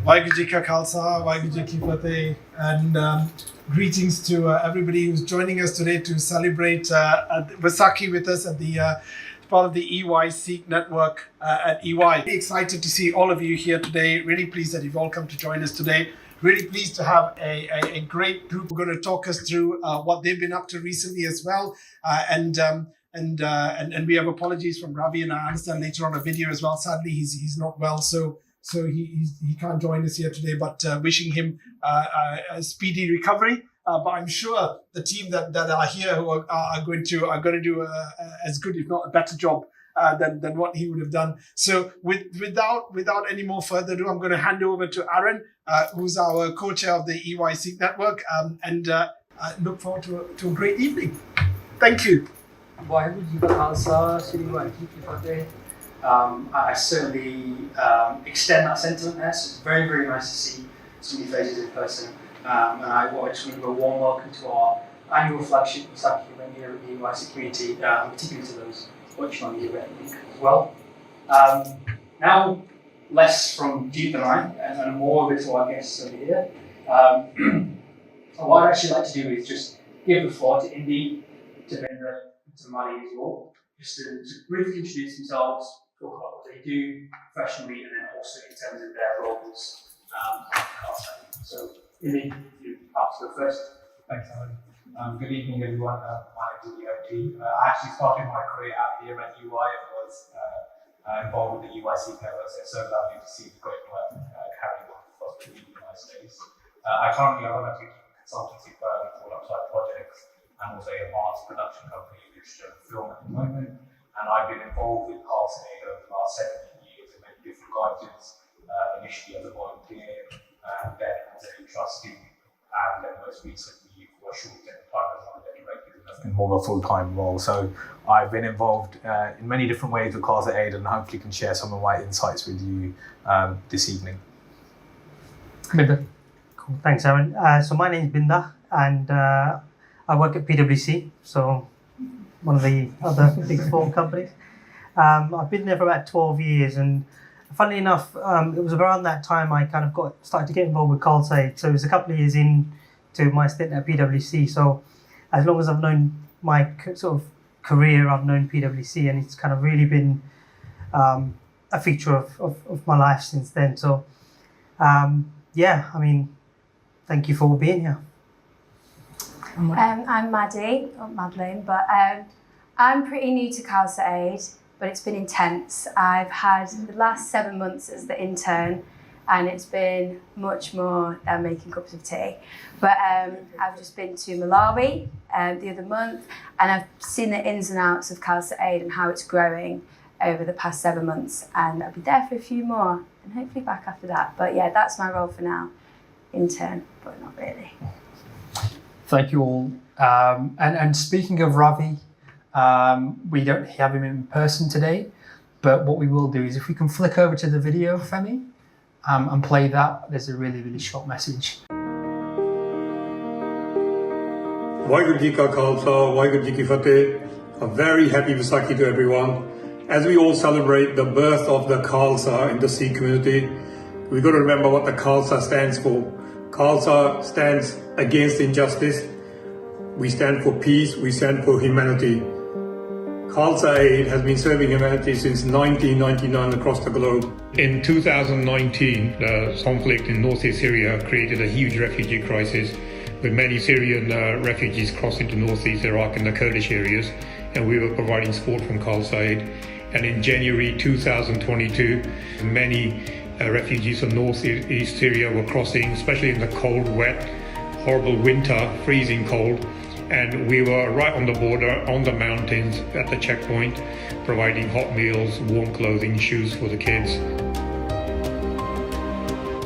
Vaisakhi Ji Ka Khalsa, Vaisakhi Ji Ki Fateh, and greetings to everybody who's joining us today to celebrate Vaisakhi with us at the part of the EY Sikh network at EY. Really excited to see all of you here today. Really pleased that you've all come to join us today. Really pleased to have a great group who are going to talk us through what they've been up to recently as well. And we have apologies from Ravi, and I understand later on a video as well. Sadly, he's not well, so he can't join us here today, but wishing him a speedy recovery. But I'm sure the team that are here who are going to do as good, if not a better job than what he would have done. So without any more further ado, I'm going to hand over to Aaron, who's our co-chair of the EY Sikh network, and look forward to a great evening. Thank you. Vaisakhi Ji Ka Khalsa, Vaisakhi Ji Ki Fateh. I certainly extend that sentiment there. So it's very, very nice to see so many faces in person. And I just want to give a warm welcome to our annual flagship Vaisakhi event here at the EY Sikh Community, and particularly to those watching on the event link as well. Now, less from Deep and I, and more of it to our guests over here. What I'd actually like to do is just give the floor to Indy, to Binda, to Mali as well, just to briefly introduce themselves, talk about what they do professionally, and then also in terms of their roles at Khalsa Aid. So, Indy, you have to go first. Thanks, Alan. Good evening, everyone. My name is OT. I actually started my career out here at UI and was involved with the UI Sikh network, so it's so lovely to see the great work carrying on across the United States. I currently run a consultancy firm called Upside Projects and also a mass production company which film at the moment. And I've been involved with Khalsa Aid over the last 17 years in many different guises, initially as a volunteer, then as a trustee, and then most recently for a short time as one of the directors in more of a full-time role. So I've been involved in many different ways with Khalsa Aid, and hopefully can share some of my insights with you this evening. Binda. Cool. Thanks, Aaron. So my name is Binda, and I work at PwC, so one of the other big four companies. I've been there for about 12 years, and funnily enough, it was around that time I kind of started to get involved with Khalsa Aid. So it was a couple of years into my stint at PwC. So as long as I've known my sort of career, I've known PwC, and it's kind of really been a feature of my life since then. So yeah, I mean, thank you for being here. I'm Maddie, or Madeline, but I'm pretty new to Khalsa Aid, but it's been intense. I've had the last 7 months as the intern, and it's been much more than making cups of tea. But I've just been to Malawi the other month, and I've seen the ins and outs of Khalsa Aid and how it's growing over the past 7 months, and I'll be there for a few more, and hopefully back after that. But yeah, that's my role for now, intern, but not really. Thank you all. And speaking of Ravi, we don't have him in person today, but what we will do is if we can flick over to the video, Femi, and play that, there's a really, really short message. Vaisakhi Ji Ka Khalsa, Vaisakhi Ji Ki Fateh. A very happy Vaisakhi to everyone. As we all celebrate the birth of the Khalsa in the Sikh community, we've got to remember what the Khalsa stands for. Khalsa stands against injustice. We stand for peace. We stand for humanity. Khalsa Aid has been serving humanity since 1999 across the globe. In 2019, the conflict in northeast Syria created a huge refugee crisis, with many Syrian refugees crossing to northeast Iraq and the Kurdish areas, and we were providing support from Khalsa Aid. And in January 2022, many refugees from northeast Syria were crossing, especially in the cold, wet, horrible winter, freezing cold. And we were right on the border, on the mountains, at the checkpoint, providing hot meals, warm clothing, shoes for the kids.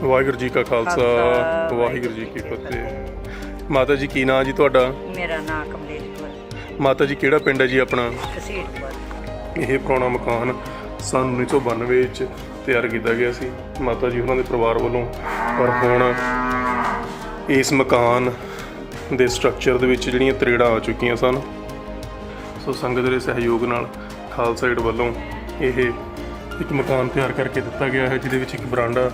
Waheguru ji ਕਾ ਖਾਲਸਾ ਵਾਹਿਗੁਰੂ ਜੀ ਕੀ ਫਤਿਹ। ਮਾਤਾ ਜੀ ਕੀ ਨਾਂ ਜੀ ਤੁਹਾਡਾ? ਮੇਰਾ ਨਾਮ ਕਮਲੇਸ਼ ਕੌਰ। ਮਾਤਾ ਜੀ ਕਿਹੜਾ ਪਿੰਡ ਹੈ ਜੀ ਆਪਣਾ? ਕਸੀਟਪੁਰ। ਇਹ ਪੁਰਾਣਾ ਮਕਾਨ ਸੰਨ 1992 ਵਿੱਚ ਤਿਆਰ ਕੀਤਾ ਗਿਆ ਸੀ ਮਾਤਾ ਜੀ ਉਹਨਾਂ ਦੇ ਪਰਿਵਾਰ ਵੱਲੋਂ। ਪਰ ਹੁਣ ਇਸ ਮਕਾਨ ਦੇ ਸਟਰਕਚਰ ਦੇ ਵਿੱਚ ਜਿਹੜੀਆਂ ਤਰੇੜਾਂ ਆ ਚੁੱਕੀਆਂ ਸਨ। ਸੋ ਸੰਗਤ ਦੇ ਸਹਿਯੋਗ ਨਾਲ ਖਾਲਸਾ ਏਡ ਵੱਲੋਂ ਇਹ ਇੱਕ ਮਕਾਨ ਤਿਆਰ ਕਰਕੇ ਦਿੱਤਾ ਗਿਆ ਹੈ, ਜਿਹਦੇ ਵਿੱਚ ਇੱਕ ਬਰਾਂਡਾ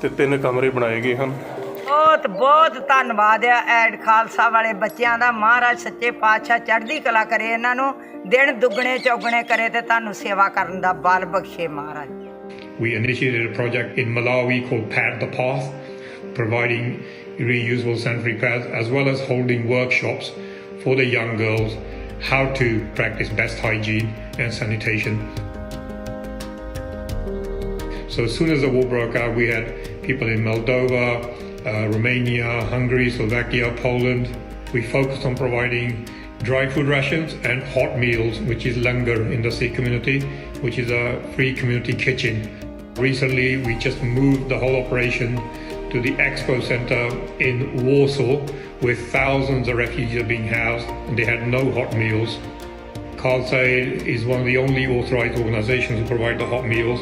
ਤੇ 3 ਕਮਰੇ ਬਣਾਏ ਗਏ ਹਨ। ਬਹੁਤ ਬਹੁਤ ਧੰਨਵਾਦ ਹੈ ਐਡ ਖਾਲਸਾ ਵਾਲੇ ਬੱਚਿਆਂ ਦਾ। ਮਹਾਰਾਜ ਸੱਚੇ ਪਾਤਸ਼ਾਹ ਚੜ੍ਹਦੀ ਕਲਾ ਕਰੇ, ਇਹਨਾਂ ਨੂੰ ਦਿਨ ਦੁੱਗਣੇ ਚੌਗਣੇ ਕਰੇ ਤੇ ਤੁਹਾਨੂੰ ਸੇਵਾ ਕਰਨ ਦਾ ਬਲ ਬਖਸ਼ੇ ਮਹਾਰਾਜ। We initiated a project in Malawi called Pad the Path, providing reusable sanitary pads as well as holding workshops for the young girls how to practice best hygiene and sanitation. So as soon as the war broke out, we had people in Moldova, Romania, Hungary, Slovakia, Poland. We focused on providing dry food rations and hot meals, which is langar in the Sikh community, which is a free community kitchen. Recently, we just moved the whole operation to the Expo Center in Warsaw, where thousands of refugees are being housed, and they had no hot meals. Khalsa Aid is one of the only authorized organizations who provide the hot meals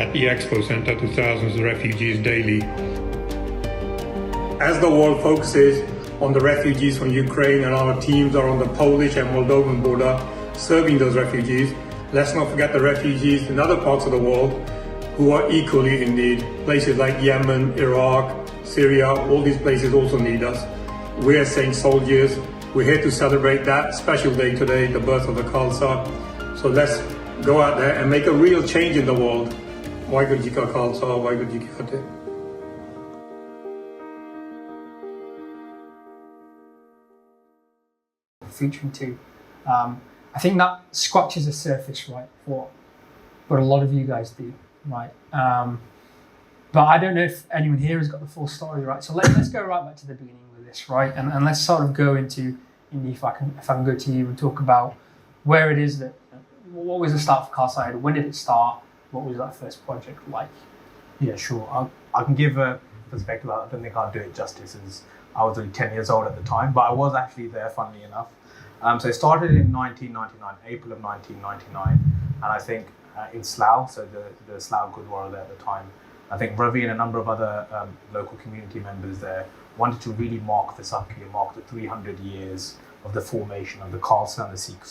at the Expo Center to thousands of refugees daily. As the world focuses on the refugees from Ukraine and our teams are on the Polish and Moldovan border serving those refugees, let's not forget the refugees in other parts of the world who are equally in need. Places like Yemen, Iraq, Syria, all these places also need us. We are Saint Soldiers. We're here to celebrate that special day today, the birth of the Khalsa. So let's go out there and make a real change in the world. Vaisakhi Ji Ka Khalsa, Vaisakhi Ji Ki Fateh. Featuring too. I think that scratches the surface, right, for what a lot of you guys do, right? But I don't know if anyone here has got the full story, right? So let's go right back to the beginning with this, right? And let's sort of go into, if I can go to you and talk about where it is that, what was the start for Khalsa Aid? When did it start? What was that first project like? Yeah, sure. I can give a perspective. I don't think I'll do it justice, as I was only 10 years old at the time, but I was actually there, funnily enough. So it started in 1999, April of 1999, and I think in Slough, so the Slough Gurdwara there at the time, I think Ravi and a number of other local community members there wanted to really mark Vaisakhi and mark the 300 years of the formation of the Khalsa and the Sikh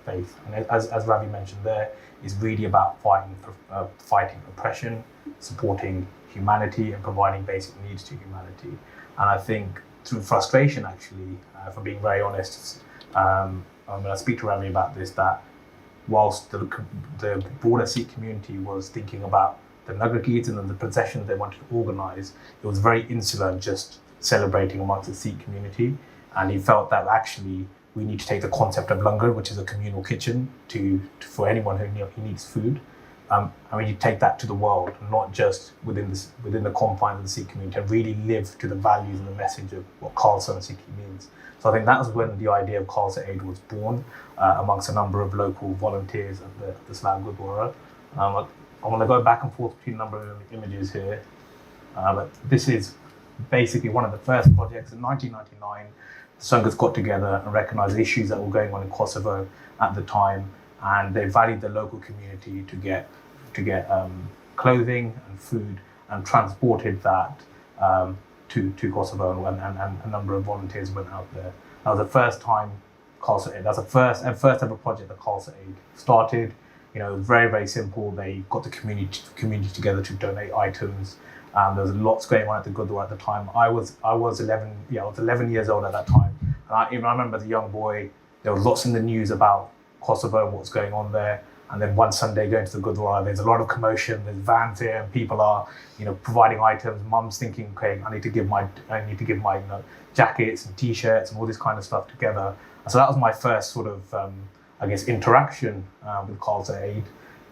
faith. And as Ravi mentioned there, is really about fighting oppression, supporting humanity and providing basic needs to humanity. And I think through frustration, actually, if I'm being very honest, when I speak to Ravi about this, that whilst the broader Sikh community was thinking about the Nagar Kirtan and the processions they wanted to organise, it was very insular, just celebrating amongst the Sikh community. And he felt that actually we need to take the concept of langar, which is a communal kitchen, for anyone who needs food. And we need to take that to the world, not just within the confines of the Sikh community, and really live to the values and the message of what Khalsa and Sikhi means. So I think that was when the idea of Khalsa Aid was born, amongst a number of local volunteers at the Slough Gurdwara. I want to go back and forth between a number of images here. But this is basically one of the first projects in 1999. The Sanghas got together and recognised the issues that were going on in Kosovo at the time, and they valued the local community to get clothing and food, and transported that to Kosovo, and a number of volunteers went out there. That was the first time Khalsa Aid. That's the first ever project that Khalsa Aid started. You know, it was very, very simple. They got the community together to donate items. There was lots going on at the Gurdwara at the time. I was 11 years old at that time. And I remember as a young boy, there was lots in the news about Kosovo and what's going on there. And then one Sunday going to the Gurdwara, there's a lot of commotion. There's vans here, and people are, providing items. Mum's thinking, okay, I need to give my jackets and T-shirts and all this kind of stuff together. And so that was my first sort of, interaction with Khalsa Aid.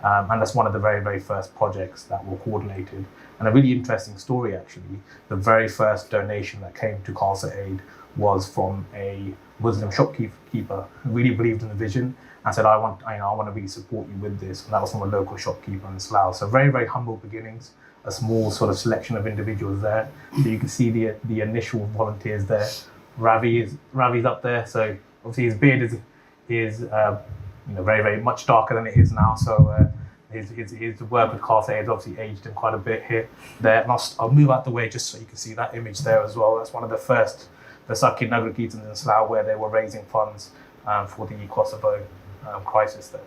And that's one of the very, very first projects that were coordinated. And a really interesting story, actually. The very first donation that came to Khalsa Aid was from a Muslim shopkeeper who really believed in the vision and said, I want to really support you with this. And that was from a local shopkeeper in Slough. So very, very humble beginnings, a small sort of selection of individuals there. So you can see the initial volunteers there. Ravi's up there. So obviously his beard is very, very much darker than it is now. So his work with Khalsa Aid has obviously aged him quite a bit here. There, and I'll move out the way just so you can see that image there as well. That's one of the first Vaisakhi Nagar Kirtans in Slough, where they were raising funds for the Kosovo crisis there.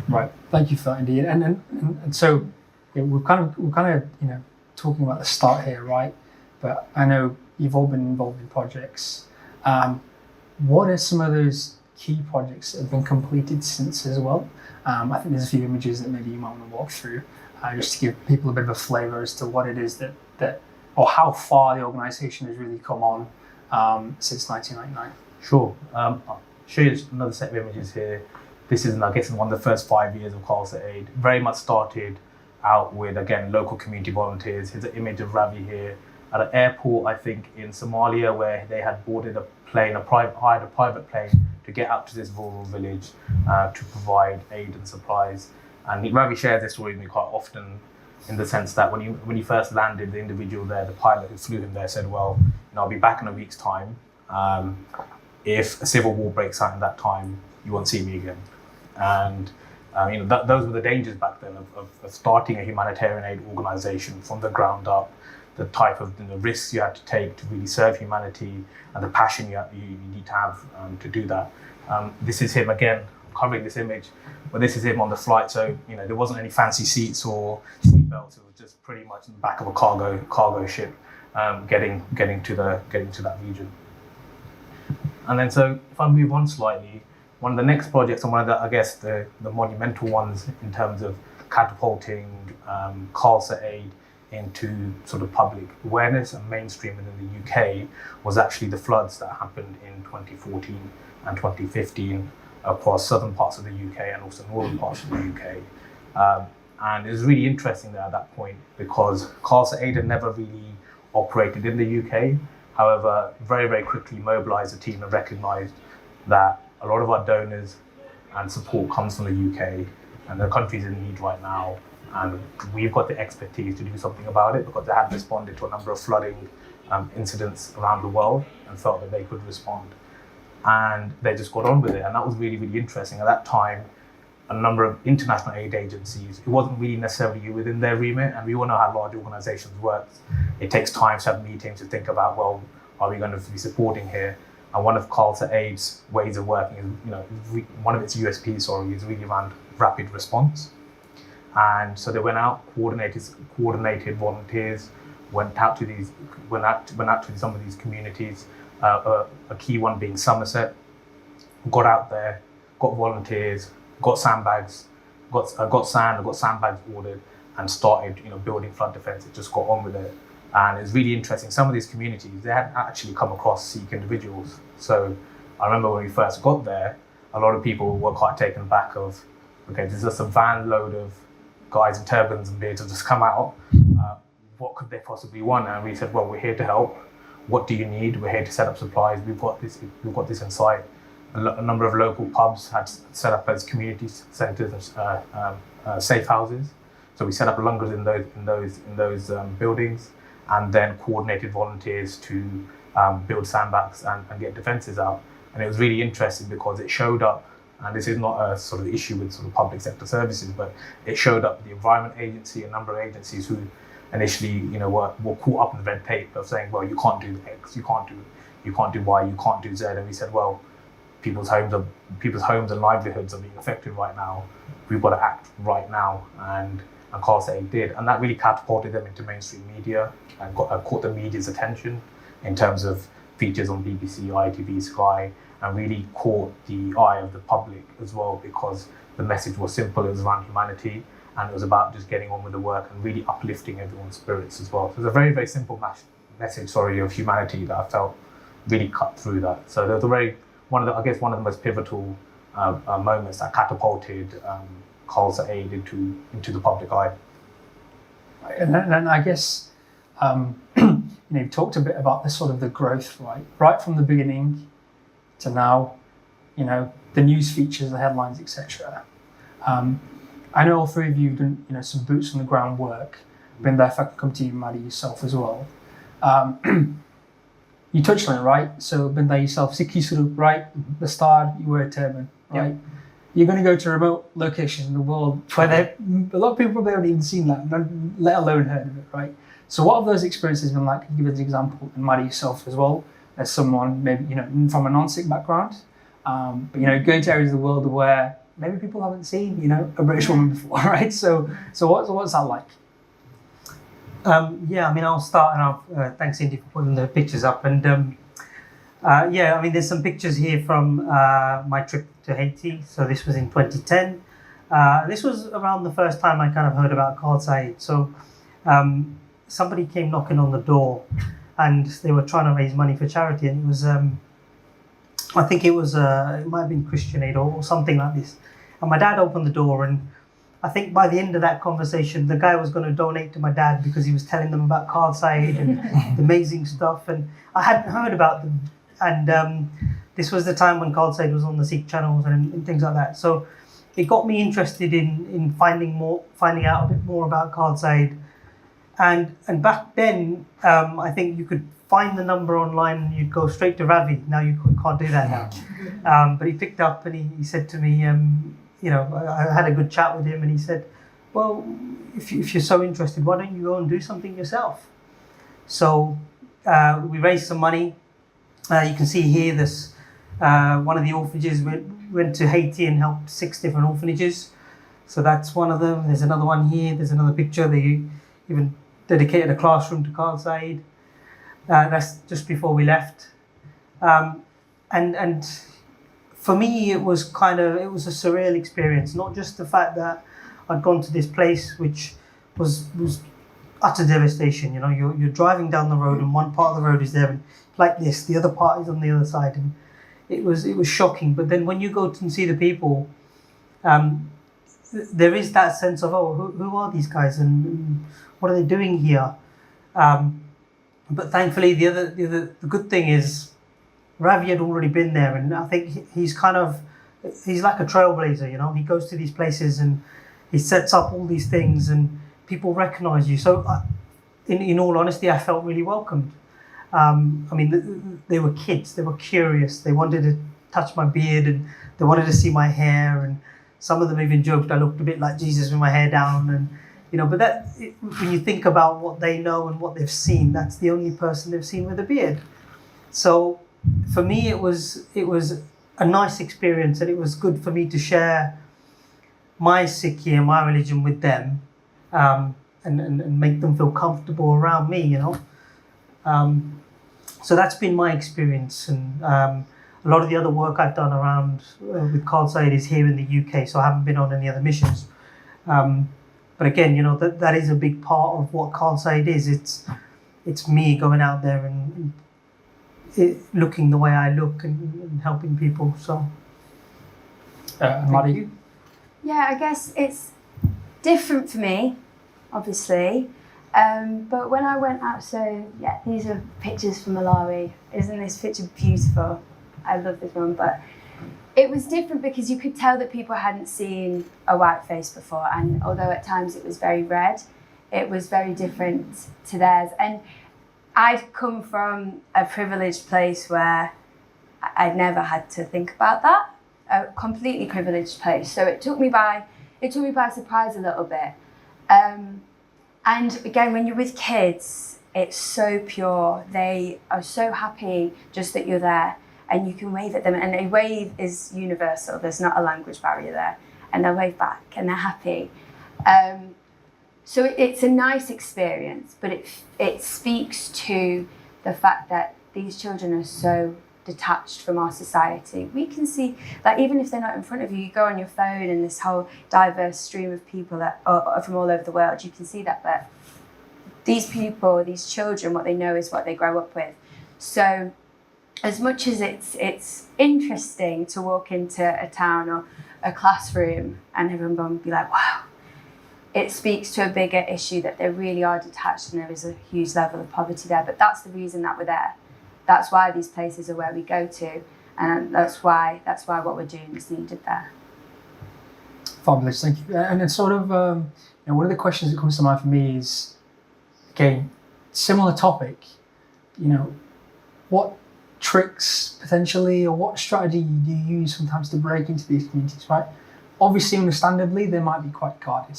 Right, thank you for that, indeed. And so we're kind of talking about the start here, right? But I know you've all been involved in projects. What are some of those key projects that have been completed since as well? I think there's a few images that maybe you might want to walk through, just to give people a bit of a flavour as to what it is that or how far the organisation has really come on since 1999. Sure. I'll show you another set of images here. This is, I guess, one of the first 5 years of Khalsa Aid. Very much started out with, again, local community volunteers. Here's an image of Ravi here at an airport, I think, in Somalia, where they had boarded a plane, hired a private plane to get out to this rural village to provide aid and supplies. And Ravi shares this story with me quite often, in the sense that when he first landed, the individual there, the pilot who flew him there, said, well, I'll be back in a week's time. If a civil war breaks out in that time, you won't see me again. And those were the dangers back then of starting a humanitarian aid organisation from the ground up, the type of risks you had to take to really serve humanity, and the passion you need to have to do that. This is him again, covering this image, but this is him on the flight. So there wasn't any fancy seats or seat belts. It was just pretty much in the back of a cargo ship, getting to that region. And then so if I move on slightly, one of the next projects, and one of the, I guess, the monumental ones in terms of catapulting Khalsa Aid into sort of public awareness and mainstream in the UK, was actually the floods that happened in 2014 and 2015 across southern parts of the UK and also northern parts of the UK. And it was really interesting there at that point, because Khalsa Aid had never really operated in the UK. However, very, very quickly mobilised a team and recognised that a lot of our donors and support comes from the UK, and the country's in need right now. And we've got the expertise to do something about it, because they had responded to a number of flooding incidents around the world and felt that they could respond. And they just got on with it. And that was really, really interesting. At that time, a number of international aid agencies, it wasn't really necessarily within their remit. And we all know how large organizations work. It takes time to have meetings to think about, well, are we going to be supporting here? And one of Khalsa Aid's ways of working is, one of its USPs, is really around rapid response. And so they went out, coordinated volunteers, went out to some of these communities. A key one being Somerset. Got out there, got volunteers, got sandbags, got sand, got sandbags ordered, and started building flood defences. Just got on with it. And it's really interesting. Some of these communities, they hadn't actually come across Sikh individuals. So I remember when we first got there, a lot of people were quite taken aback of, okay, there's just a van load of guys in turbans and beards have just come out. What could they possibly want? And we said, well, we're here to help. What do you need? We're here to set up supplies. We've got this in sight. A number of local pubs had set up as community centres and safe houses. So we set up lungers in those buildings, and then coordinated volunteers to build sandbags and get defences out. And it was really interesting because it showed up, and this is not a sort of issue with sort of public sector services, but it showed up the Environment Agency, a number of agencies who initially were caught up in the red tape of saying, well, you can't do X, you can't do Y, you can't do Z. And we said, well, people's homes and livelihoods are being affected right now. We've got to act right now. And Khalsa Aid did, and that really catapulted them into mainstream media and caught the media's attention in terms of features on BBC, ITV, Sky, and really caught the eye of the public as well, because the message was simple. It was around humanity, and it was about just getting on with the work and really uplifting everyone's spirits as well. So it's a very, very simple message of humanity that I felt really cut through that. So there was one of the most pivotal moments that catapulted Khalsa Aid into the public eye. And I guess you've talked a bit about the sort of the growth, right from the beginning to now, the news features, the headlines, etc. I know all three of you have done some boots on the ground work. Been there. If I can come to you, Maddie, yourself as well. You touched on it, right? So been there yourself, Sikhi Suru, right? The start, you wear a turban, right? You're going to go to a remote location in the world where a lot of people probably haven't even seen that, let alone heard of it, right? So what have those experiences been like? Can you give us an example, and Maddie yourself as well, as someone maybe, you know, from a non-Sikh background, but, you know, going to areas of the world where maybe people haven't seen, you know, a British woman before, right? So what's that like? Yeah, I mean, I'll start, and I'll thanks Indy for putting the pictures up. And yeah, I mean, there's some pictures here from my trip to Haiti. So this was in 2010. This was around the first time I kind of heard about Khalsa Aid. So somebody came knocking on the door, and they were trying to raise money for charity, and it was I think it was it might have been Christian Aid or something like this. And my dad opened the door, and I think by the end of that conversation, the guy was going to donate to my dad because he was telling them about Khalsa Aid and the amazing stuff, and I hadn't heard about them. And this was the time when Khalsa Aid was on the Sikh channels and things like that. So it got me interested in finding out a bit more about Khalsa Aid. And back then, I think you could find the number online and you'd go straight to Ravi. Now you can't do that now. But he picked up and he said to me, you know, I had a good chat with him, and he said, well, if you're so interested, why don't you go and do something yourself? So we raised some money. You can see here this one of the orphanages went to Haiti and helped 6 different orphanages. So that's one of them. There's another one here. There's another picture. They even dedicated a classroom to Khalsa Aid. That's just before we left. And for me, it was a surreal experience. Not just the fact that I'd gone to this place, which was utter devastation. You know, you're driving down the road, and one part of the road is there, and like this, the other part is on the other side, and it was shocking. But then when you go and see the people, there is that sense of, oh, who are these guys, and what are they doing here? But thankfully, the good thing is, Ravi had already been there, and I think he's like a trailblazer. You know, he goes to these places and he sets up all these things, and people recognize you. So, in all honesty, I felt really welcomed. I mean, they were kids. They were curious. They wanted to touch my beard, and they wanted to see my hair. And some of them even joked I looked a bit like Jesus with my hair down. And you know, but when you think about what they know and what they've seen, that's the only person they've seen with a beard. So for me, it was a nice experience, and it was good for me to share my Sikhi and my religion with them, and make them feel comfortable around me. You know. So that's been my experience, and a lot of the other work I've done around with Khalsa Aid is here in the UK, so I haven't been on any other missions. But again, you know, that is a big part of what Khalsa Aid is. It's me going out there and looking the way I look and helping people. So, Maddie? Yeah, I guess it's different for me, obviously. But when I went out, so yeah, these are pictures from Malawi. Isn't this picture beautiful? I love this one, but it was different because you could tell that people hadn't seen a white face before, and although at times it was very red, it was very different to theirs. And I'd come from a privileged place where I'd never had to think about that, a completely privileged place. So it took me by surprise a little bit. And again, when you're with kids, it's so pure. They are so happy just that you're there, and you can wave at them. And a wave is universal. There's not a language barrier there. And they'll wave back, and they're happy. So it's a nice experience, but it speaks to the fact that these children are so detached from our society. We can see, like, even if they're not in front of you, you go on your phone and this whole diverse stream of people that are from all over the world, you can see that. But these people, these children, what they know is what they grow up with. So as much as it's interesting to walk into a town or a classroom and everyone will be like, wow, it speaks to a bigger issue that they really are detached and there is a huge level of poverty there. But that's the reason that we're there. That's why these places are where we go to, and that's why what we're doing is needed there. Fabulous, thank you. And it's sort of one of the questions that comes to mind for me is, okay, similar topic. You know, what tricks potentially, or what strategy do you use sometimes to break into these communities, right? Obviously, understandably, they might be quite guarded,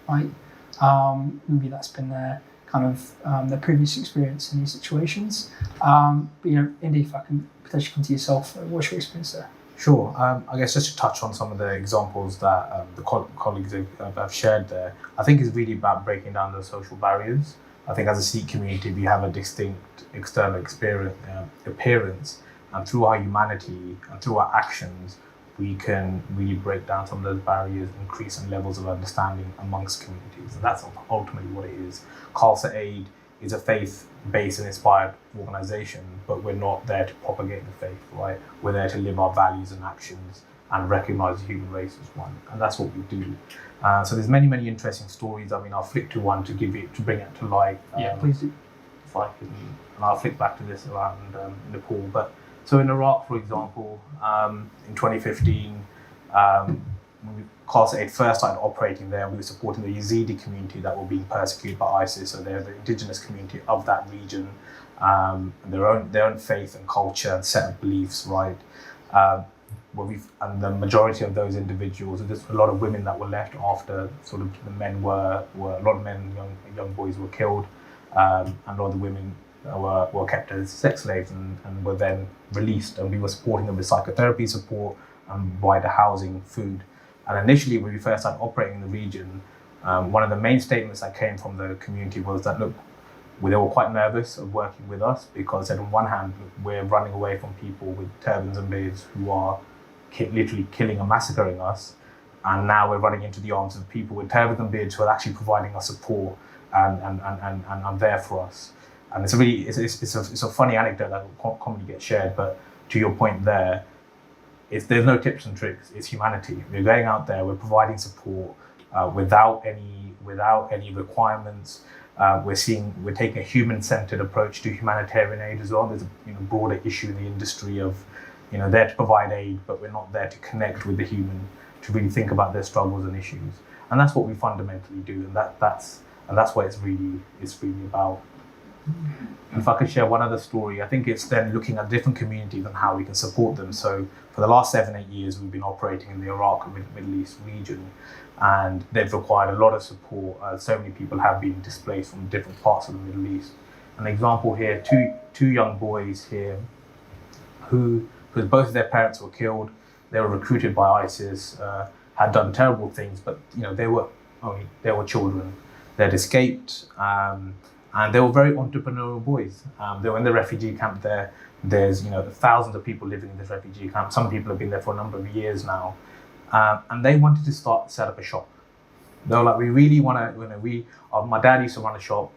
right? Maybe that's been their kind of their previous experience in these situations. But Indy, if I can potentially come to yourself, what's your experience there? Sure. I guess just to touch on some of the examples that the colleagues have shared there, I think it's really about breaking down those social barriers. I think as a Sikh community, we have a distinct external appearance, and through our humanity and through our actions, we can really break down some of those barriers, increase some levels of understanding amongst communities. And that's ultimately what it is. Khalsa Aid is a faith-based and inspired organisation, but we're not there to propagate the faith, right? We're there to live our values and actions and recognise the human race as one, and that's what we do. So there's many interesting stories. I mean, I'll flick to one to bring it to life. Please do. If I can, and I'll flick back to this around Nepal. But so in Iraq, for example, in 2015, when Khalsa Aid first started operating there, we were supporting the Yazidi community that were being persecuted by ISIS. So they're the indigenous community of that region, and their own faith and culture and set of beliefs, right? And the majority of those individuals, there's a lot of women that were left after sort of the men were a lot of men, young boys were killed, and a lot of the women were kept as sex slaves and were then released, and we were supporting them with psychotherapy support and wider housing, food. And initially, when we first started operating in the region, one of the main statements that came from the community was that, look, they were quite nervous of working with us because on one hand, we're running away from people with turbans and beards who are literally killing and massacring us, and now we're running into the arms of people with turbans and beards who are actually providing us support and there for us. And it's a funny anecdote that commonly gets shared, but to your point there, there's no tips and tricks. It's humanity. We're going out there. We're providing support without any requirements. We're taking a human-centered approach to humanitarian aid as well. There's a broader issue in the industry of there to provide aid, but we're not there to connect with the human, to really think about their struggles and issues. And that's what we fundamentally do, and that's what it's really about. And if I could share one other story, I think it's then looking at different communities and how we can support them. So for the last 7-8 years, we've been operating in the Iraq and Middle East region, and they've required a lot of support. So many people have been displaced from different parts of the Middle East. An example here, two young boys here who both of their parents were killed. They were recruited by ISIS, had done terrible things, but they were children. They'd escaped, and they were very entrepreneurial boys. They were in the refugee camp there. There's thousands of people living in this refugee camp. Some people have been there for a number of years now, and they wanted to set up a shop. They were like, we really want to. My dad used to run a shop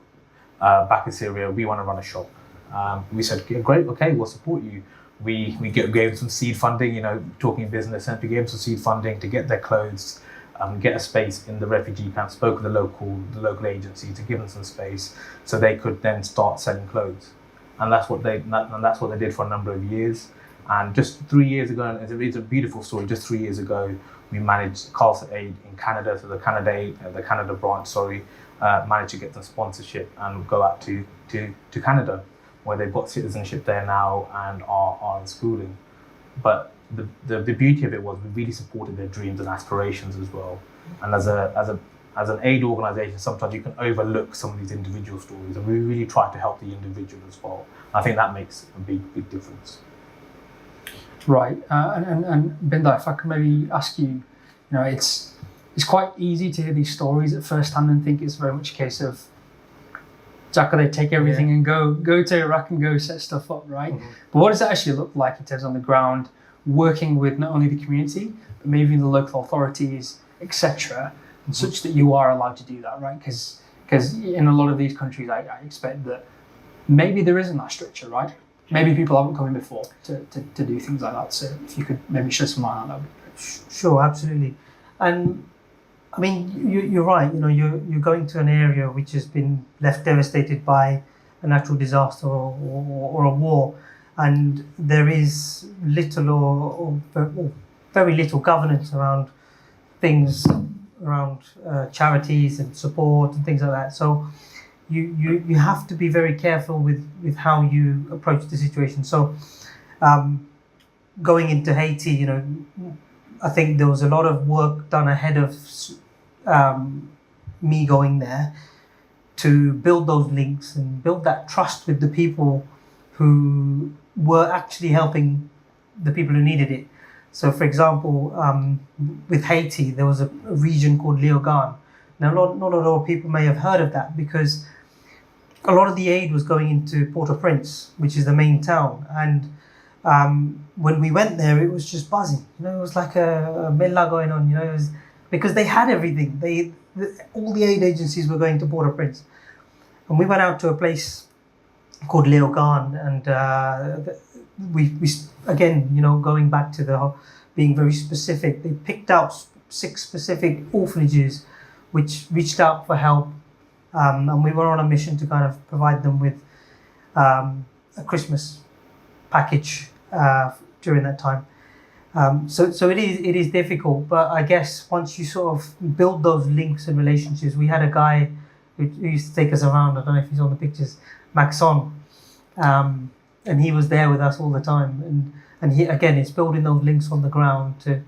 back in Syria. We want to run a shop. We said, yeah, great, okay, we'll support you. We gave them some seed funding, talking business, and we gave them some seed funding to get their clothes, get a space in the refugee camp, spoke with the local agency to give them some space so they could then start selling clothes. And that's what they did for a number of years. And just 3 years ago, and it's a beautiful story, just 3 years ago, we managed Khalsa Aid in Canada, so the Canada branch, managed to get some sponsorship and go out to Canada, where they've got citizenship there now and are in schooling. But the beauty of it was we really supported their dreams and aspirations as well. And as an aid organisation, sometimes you can overlook some of these individual stories, and we really try to help the individual as well. I think that makes a big difference. Right, and Binda, if I could maybe ask you, it's quite easy to hear these stories at first hand and think it's very much a case of Jacka, they take everything and go to Iraq and go set stuff up, right? Mm-hmm. But what does it actually look like in terms on the ground, working with not only the community, but maybe the local authorities, etc., such that you are allowed to do that, right? Because in a lot of these countries, I expect that maybe there isn't that structure, right? Maybe people haven't come in before to do things like that. So if you could maybe shed some light on that would be great. Sure, absolutely. And I mean, you're right. You're going to an area which has been left devastated by a natural disaster or a war, and there is little or very little governance around things, around charities and support and things like that. So you have to be very careful with how you approach the situation. So going into Haiti, you know, I think there was a lot of work done ahead of me going there to build those links and build that trust with the people who were actually helping the people who needed it. So, for example, with Haiti, there was a region called Léogâne. Now, not a lot of people may have heard of that because a lot of the aid was going into Port-au-Prince, which is the main town. And when we went there, it was just buzzing. You know, it was like a mela going on. You know, it was, because they had everything. All the aid agencies were going to Port-au-Prince, and we went out to a place called Léogâne, and we again, you know, going back to being very specific. They picked out 6 specific orphanages which reached out for help, and we were on a mission to kind of provide them with a Christmas package during that time. So it is difficult, but I guess once you sort of build those links and relationships, we had a guy who used to take us around. I don't know if he's on the pictures, Maxon, and he was there with us all the time. And he, again, it's building those links on the ground to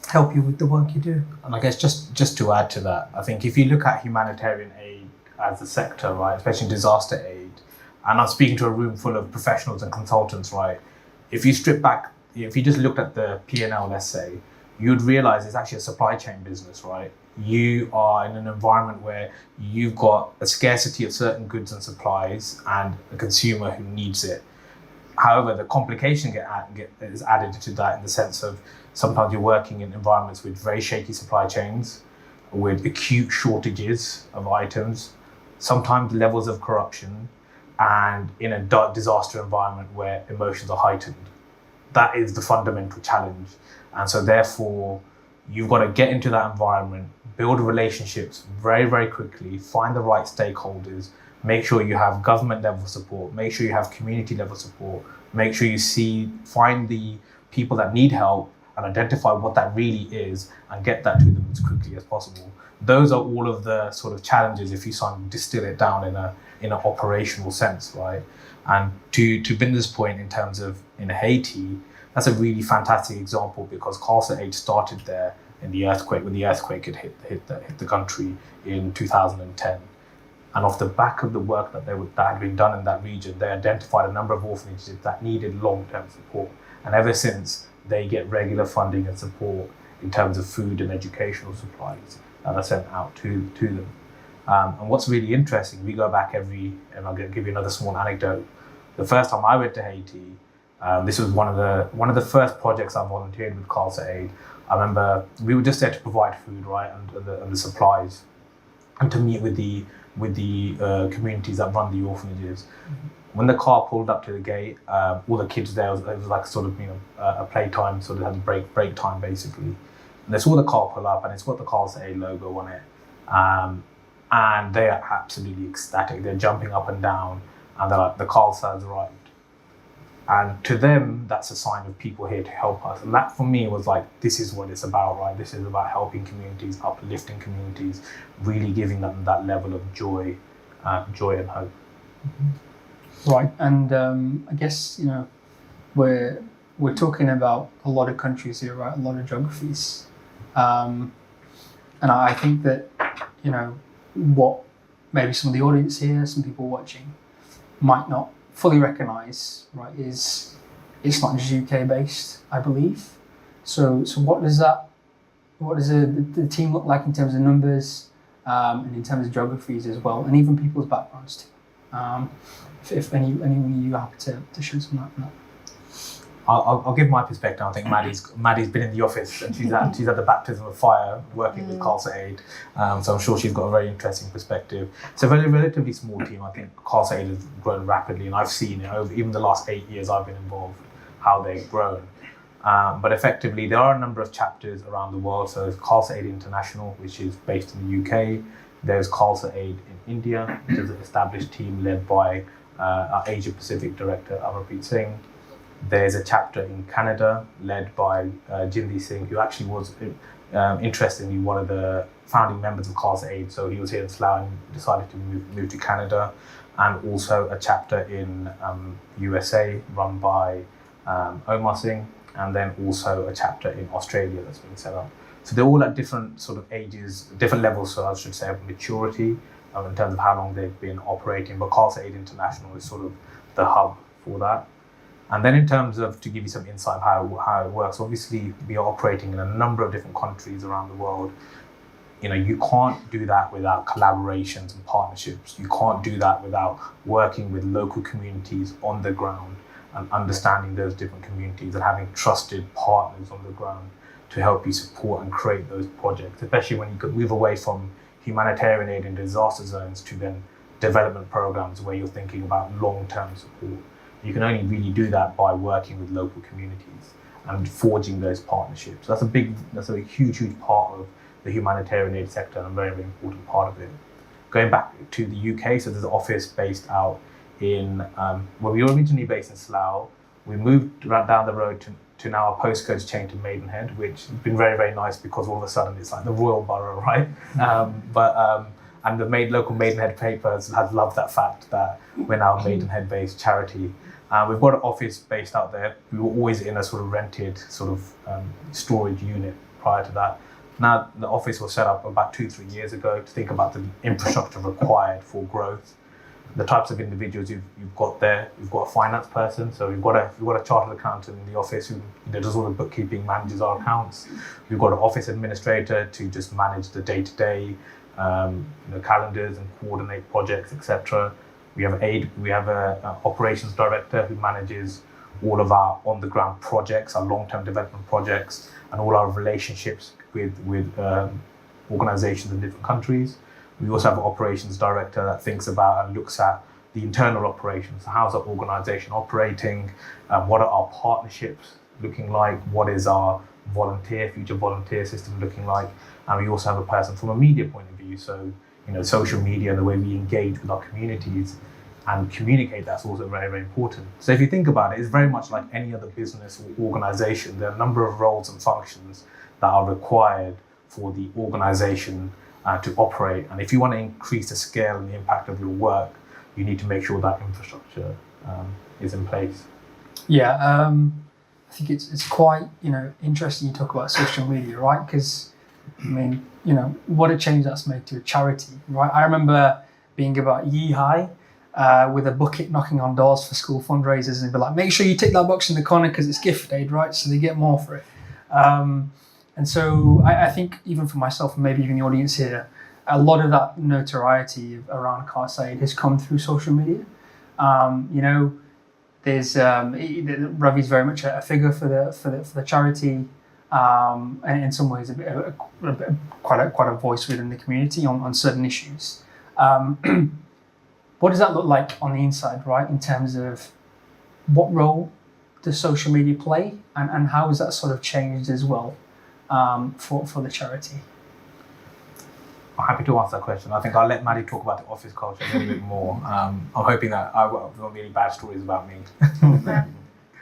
help you with the work you do. And I guess just to add to that, I think if you look at humanitarian aid as a sector, right, especially disaster aid, and I'm speaking to a room full of professionals and consultants, right, if you strip back, if you just looked at the P&L, let's say, you'd realize it's actually a supply chain business, right? You are in an environment where you've got a scarcity of certain goods and supplies and a consumer who needs it. However, the complication is added to that in the sense of sometimes you're working in environments with very shaky supply chains, with acute shortages of items, sometimes levels of corruption, and in a disaster environment where emotions are heightened. That is the fundamental challenge. And so therefore, you've got to get into that environment, build relationships very, very quickly, find the right stakeholders, make sure you have government level support, make sure you have community level support, make sure you find the people that need help and identify what that really is and get that to them as quickly as possible. Those are all of the sort of challenges if you sort of distill it down in an operational sense, right? And to Binda's point in terms of in Haiti, that's a really fantastic example because Khalsa Aid started there in the earthquake, when the earthquake had hit the country in 2010. And off the back of the work that had been done in that region, they identified a number of orphanages that needed long-term support. And ever since, they get regular funding and support in terms of food and educational supplies that are sent out to them. And what's really interesting, we go back and I'm going to give you another small anecdote. The first time I went to Haiti, this was one of the first projects I volunteered with Khalsa Aid. I remember we were just there to provide food, right, and the supplies, and to meet with the communities that run the orphanages. When the car pulled up to the gate, all the kids there, it was like sort of, you know, a playtime, sort of had a break time basically. And they saw the car pull up and it's got the Khalsa Aid logo on it. And they are absolutely ecstatic. They're jumping up and down and they're like, the Khalsa has arrived. And to them, that's a sign of people here to help us. And that for me was like, this is what it's about, right? This is about helping communities, uplifting communities, really giving them that level of joy and hope. Right, and I guess, you know, we're talking about a lot of countries here, right? A lot of geographies, and I think that, you know, what maybe some of the audience here, some people watching, might not fully recognise, right, is it's not just UK based, I believe. So what does the team look like in terms of numbers, and in terms of geographies as well, and even people's backgrounds too? If anyone of you happen to shed some light on that. I'll give my perspective. I think Maddie's been in the office and she's had the baptism of fire working with Khalsa Aid, so I'm sure she's got a very interesting perspective. It's a relatively small team. I think Khalsa Aid has grown rapidly, and I've seen it over even the last 8 years I've been involved, how they've grown. But effectively, there are a number of chapters around the world. So there's Khalsa Aid International, which is based in the UK. There's Khalsa Aid in India, which is an established team led by our Asia Pacific Director, Amarpreet Singh. There's a chapter in Canada led by Jindy Singh, who actually was interestingly, one of the founding members of Khalsa Aid. So he was here in Slough and decided to move to Canada, and also a chapter in USA run by Omar Singh, and then also a chapter in Australia that's being set up. So they're all at different sort of ages, different levels, so I should say, of maturity in terms of how long they've been operating. But Khalsa Aid International is sort of the hub for that. And then in terms of, to give you some insight of how it works, obviously we are operating in a number of different countries around the world. You know, you can't do that without collaborations and partnerships. You can't do that without working with local communities on the ground and understanding those different communities and having trusted partners on the ground to help you support and create those projects, especially when you could move away from humanitarian aid in disaster zones to then development programs where you're thinking about long-term support. You can only really do that by working with local communities and forging those partnerships. That's a huge part of the humanitarian aid sector and a very, very important part of it. Going back to the UK, so there's an office based out in, well, we were originally based in Slough. We moved down the road to now our postcode's changed to Maidenhead, which has been very, very nice because all of a sudden it's like the royal borough, right? And the local Maidenhead papers have loved that fact that we're now a Maidenhead-based charity. We've got an office based out there. We were always in a sort of rented sort of storage unit prior to that. Now the office was set up about 2-3 years ago to think about the infrastructure required for growth. The types of individuals you've got there. You've got a finance person, so we've got a chartered accountant in the office who does all the bookkeeping, manages our accounts. We've got an office administrator to just manage the day-to-day calendars and coordinate projects, etc. We have an operations director who manages all of our on-the-ground projects, our long-term development projects, and all our relationships with organizations in different countries. We also have an operations director that thinks about and looks at the internal operations. So how's our organization operating? What are our partnerships looking like? What is our future volunteer system looking like? And we also have a person from a media point of view. So, social media and the way we engage with our communities and communicate, that's also very, very important. So if you think about it, it's very much like any other business or organization. There are a number of roles and functions that are required for the organization to operate. And if you want to increase the scale and the impact of your work, you need to make sure that infrastructure is in place. Yeah, I think it's quite interesting you talk about social media, right? Because what a change that's made to a charity, right? I remember being about Yee High with a bucket knocking on doors for school fundraisers and be like, make sure you tick that box in the corner because it's gift aid, right? So they get more for it. And so I think even for myself and maybe even the audience here, a lot of that notoriety around Khalsa Aid has come through social media. There's Ravi's very much a figure for the charity, and in some ways quite a voice within the community on certain issues. What does that look like on the inside, right? In terms of what role does social media play, and how has that sort of changed as well for the charity? I'm happy to answer that question. I think I'll let Maddie talk about the office culture a little bit more. I'm hoping that there won't be any bad stories about me.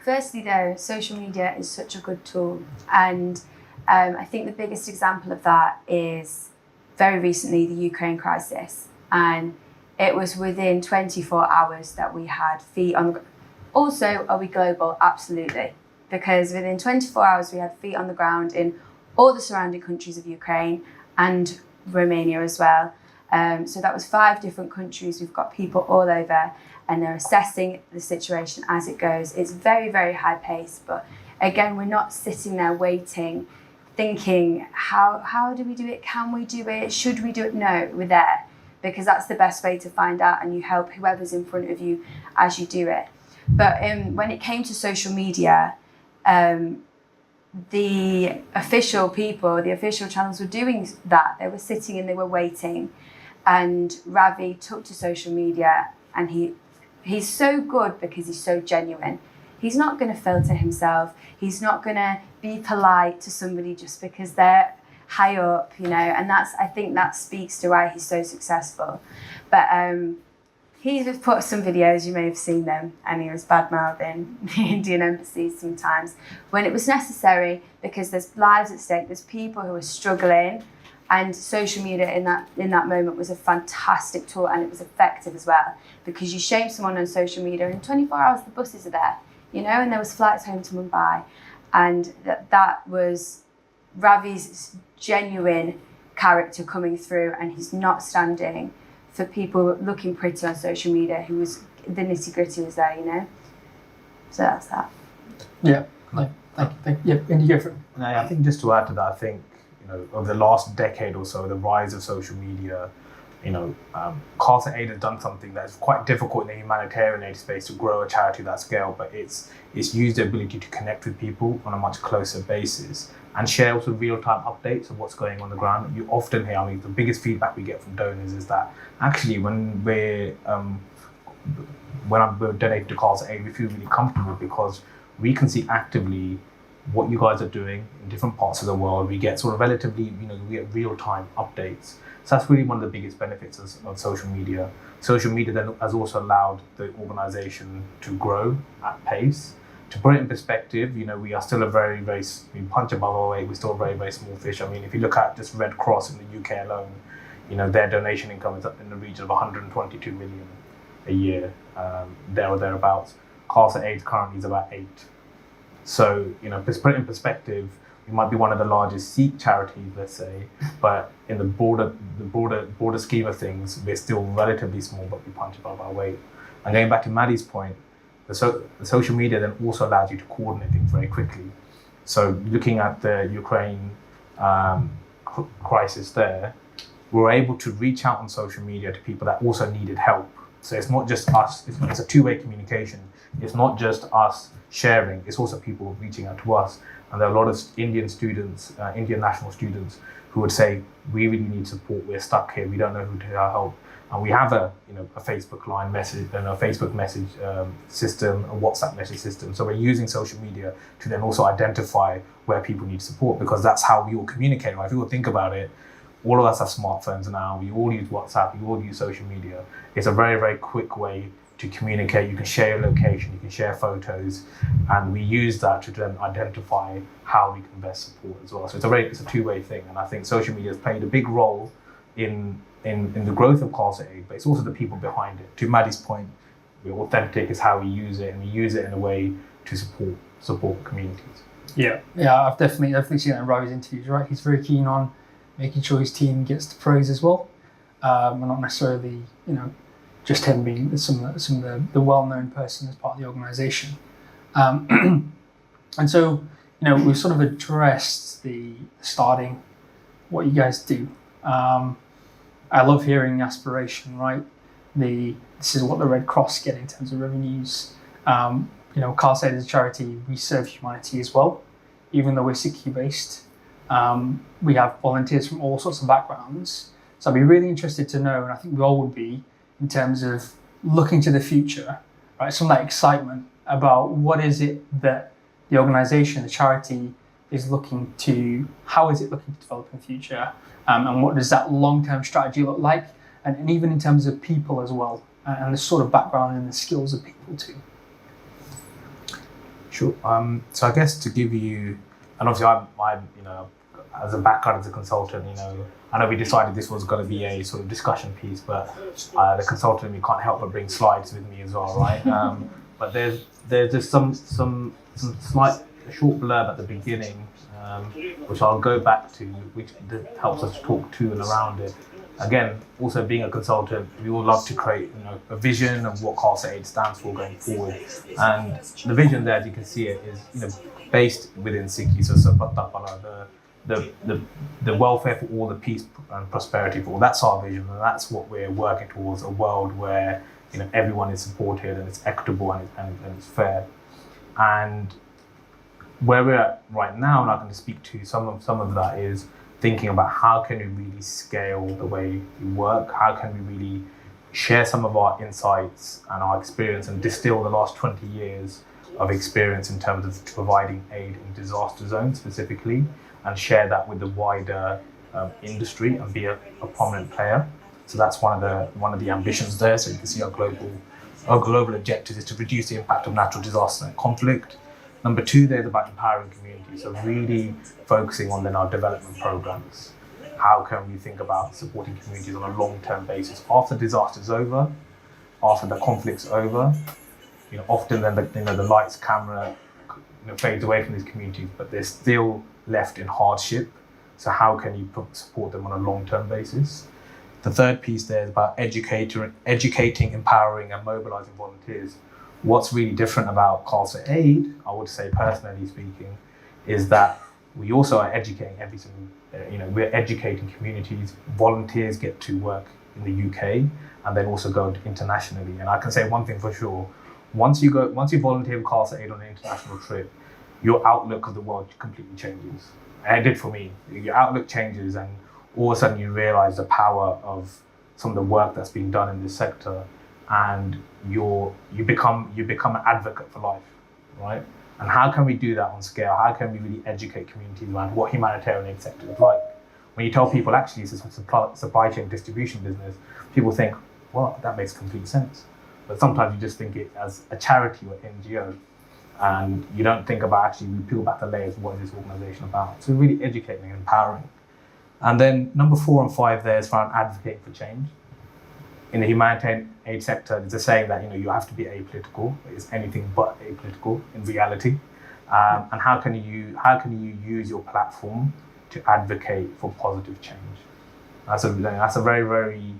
Firstly though, social media is such a good tool, and I think the biggest example of that is very recently the Ukraine crisis, and it was within 24 hours that we had feet on the ground. Also, are we global? Absolutely, because within 24 hours we had feet on the ground in all the surrounding countries of Ukraine and Romania as well. So that was 5 different countries. We've got people all over and they're assessing the situation as it goes. It's very, very high paced, but again, we're not sitting there waiting, thinking, how do we do it? Can we do it? Should we do it? No, we're there because that's the best way to find out, and you help whoever's in front of you as you do it. But when it came to social media, the official people, the official channels were doing that. They were sitting and they were waiting. And Ravi took to social media, and he's so good because he's so genuine. He's not going to filter himself. He's not going to be polite to somebody just because they're high up, and I think that speaks to why he's so successful. But He's put some videos, you may have seen them, and he was bad-mouthing the Indian embassy sometimes when it was necessary, because there's lives at stake, there's people who are struggling, and social media in that moment was a fantastic tool, and it was effective as well, because you shame someone on social media, and in 24 hours the buses are there, you know, and there was flights home to Mumbai, and that was Ravi's genuine character coming through, and he's not standing for people looking pretty on social media. Who was the nitty gritty was there, you know. So that's that. Yeah, thank you. Yeah, Indy, go for it. I think just to add to that, I think, you know, over the last decade or so, the rise of social media, you know, Khalsa Aid has done something that's quite difficult in the humanitarian aid space to grow a charity of that scale, but it's used the ability to connect with people on a much closer basis and share also real-time updates of what's going on the ground. You often hear, I mean, the biggest feedback we get from donors is that actually when we're donating to Khalsa Aid, we feel really comfortable because we can see actively what you guys are doing in different parts of the world. We get sort of relatively, you know, we get real-time updates. So that's really one of the biggest benefits of social media. Social media then has also allowed the organization to grow at pace. To put it in perspective, you know, we are still a very, we punch above our weight, we're still a very, very small fish. I mean, if you look at just Red Cross in the UK alone, you know, their donation income is up in the region of 122 million a year, there or thereabouts. Khalsa Aid currently is about 8. So, you know, to put it in perspective, we might be one of the largest Sikh charities, let's say, but in the broader scheme of things, we're still relatively small, but we punch above our weight. And going back to Maddie's point, the social media then also allows you to coordinate things very quickly. So looking at the Ukraine crisis there, we're able to reach out on social media to people that also needed help. So it's not just us, it's a two-way communication. It's not just us sharing, it's also people reaching out to us. And there are a lot of Indian students, Indian national students, who would say, we really need support, we're stuck here, we don't know who to help. And we have a Facebook line message and a Facebook message system, a WhatsApp message system. So we're using social media to then also identify where people need support, because that's how we all communicate, right? If you all think about it, all of us have smartphones now, we all use WhatsApp, we all use social media. It's a very, very quick way to communicate. You can share your location, you can share photos, and we use that to then identify how we can best support as well. So it's a two-way thing, and I think social media has played a big role in the growth of Khalsa Aid, but it's also the people behind it. To Maddie's point, we're authentic is how we use it, and we use it in a way to support communities. Yeah, I've definitely seen that in Ravi's interviews, right? He's very keen on making sure his team gets the praise as well, and not necessarily, you know, just him being some of the well-known person as part of the organisation. And so, you know, we've sort of addressed the starting, what you guys do. I love hearing aspiration, right? This is what the Red Cross get in terms of revenues. You know, Khalsa Aid as a charity, we serve humanity as well, even though we're Sikh based. We have volunteers from all sorts of backgrounds. So I'd be really interested to know, and I think we all would be, in terms of looking to the future, right? Some of that excitement about what is it that the organisation, the charity, is looking to, how is it looking to develop in the future? And what does that long-term strategy look like? And even in terms of people as well, and the sort of background and the skills of people too. Sure. So I guess to give you, and obviously I'm you know, as a background as a consultant, you know, I know we decided this was going to be a sort of discussion piece, but the consultant, we can't help but bring slides with me as well, right? But there's just some slight short blurb at the beginning, which I'll go back to, which helps us talk to and around it. Again, also being a consultant, we all love to create, you know, a vision of what Khalsa Aid stands for going forward. And the vision there, as you can see it, is, you know, based within Sikhi, so the welfare for all, the peace and prosperity for all. That's our vision, and that's what we're working towards, a world where, you know, everyone is supported and it's equitable and it's fair. And where we're at right now, and I can speak to some of that, is thinking about how can we really scale the way we work, how can we really share some of our insights and our experience and distill the last 20 years of experience in terms of providing aid in disaster zones specifically, and share that with the wider industry and be a prominent player. So that's one of the ambitions there. So you can see our global objective is to reduce the impact of natural disaster and conflict. Number 2 there is about empowering communities. So really focusing on then our development programs. How can we think about supporting communities on a long-term basis after disaster is over, after the conflict's over? Often then the lights, camera, fades away from these communities, but they're still left in hardship. So how can you support them on a long-term basis? The third piece there is about educating, empowering, and mobilizing volunteers. What's really different about Khalsa Aid, I would say personally speaking, is that we also are educating everything. We're educating communities. Volunteers get to work in the UK and then also go internationally. And I can say one thing for sure: once you volunteer with Khalsa Aid on an international trip, your outlook of the world completely changes. And it did for me. Your outlook changes, and all of a sudden you realize the power of some of the work that's being done in this sector, and you become an advocate for life, right? And how can we do that on scale? How can we really educate communities around what humanitarian aid sector is like? When you tell people actually it's a supply chain distribution business, people think, well, that makes complete sense. But sometimes you just think it as a charity or NGO, and you don't think about actually, we peel back the layers of what is this organization about. So really educating and empowering. And then number 4 and 5 there is around advocating for change. In the humanitarian aid sector, there's a saying that you have to be apolitical. It's anything but apolitical in reality. And how can you use your platform to advocate for positive change? That's a very, very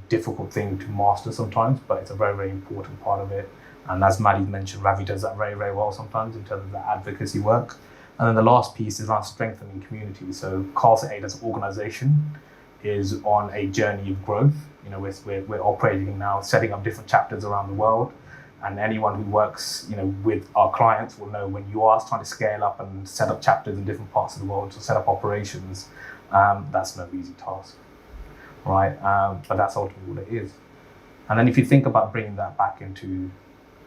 difficult thing to master sometimes, but it's a very, very important part of it. And as Maddie mentioned, Ravi does that very, very well sometimes in terms of that advocacy work. And then the last piece is on strengthening communities. So Khalsa Aid as an organization is on a journey of growth. We're operating now, setting up different chapters around the world. And anyone who works, with our clients will know when you are trying to scale up and set up chapters in different parts of the world to set up operations, that's no easy task, right? But that's ultimately what it is. And then if you think about bringing that back into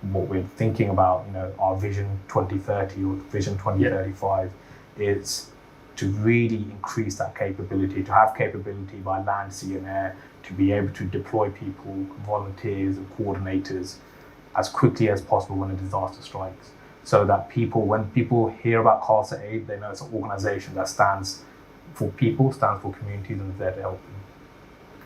what we're thinking about, our Vision 2030 or Vision 2035, is to really increase that capability, to have capability by land, sea and air, to be able to deploy people, volunteers and coordinators as quickly as possible when a disaster strikes. So that when people hear about Khalsa Aid, they know it's an organization that stands for people, stands for communities, and is there to help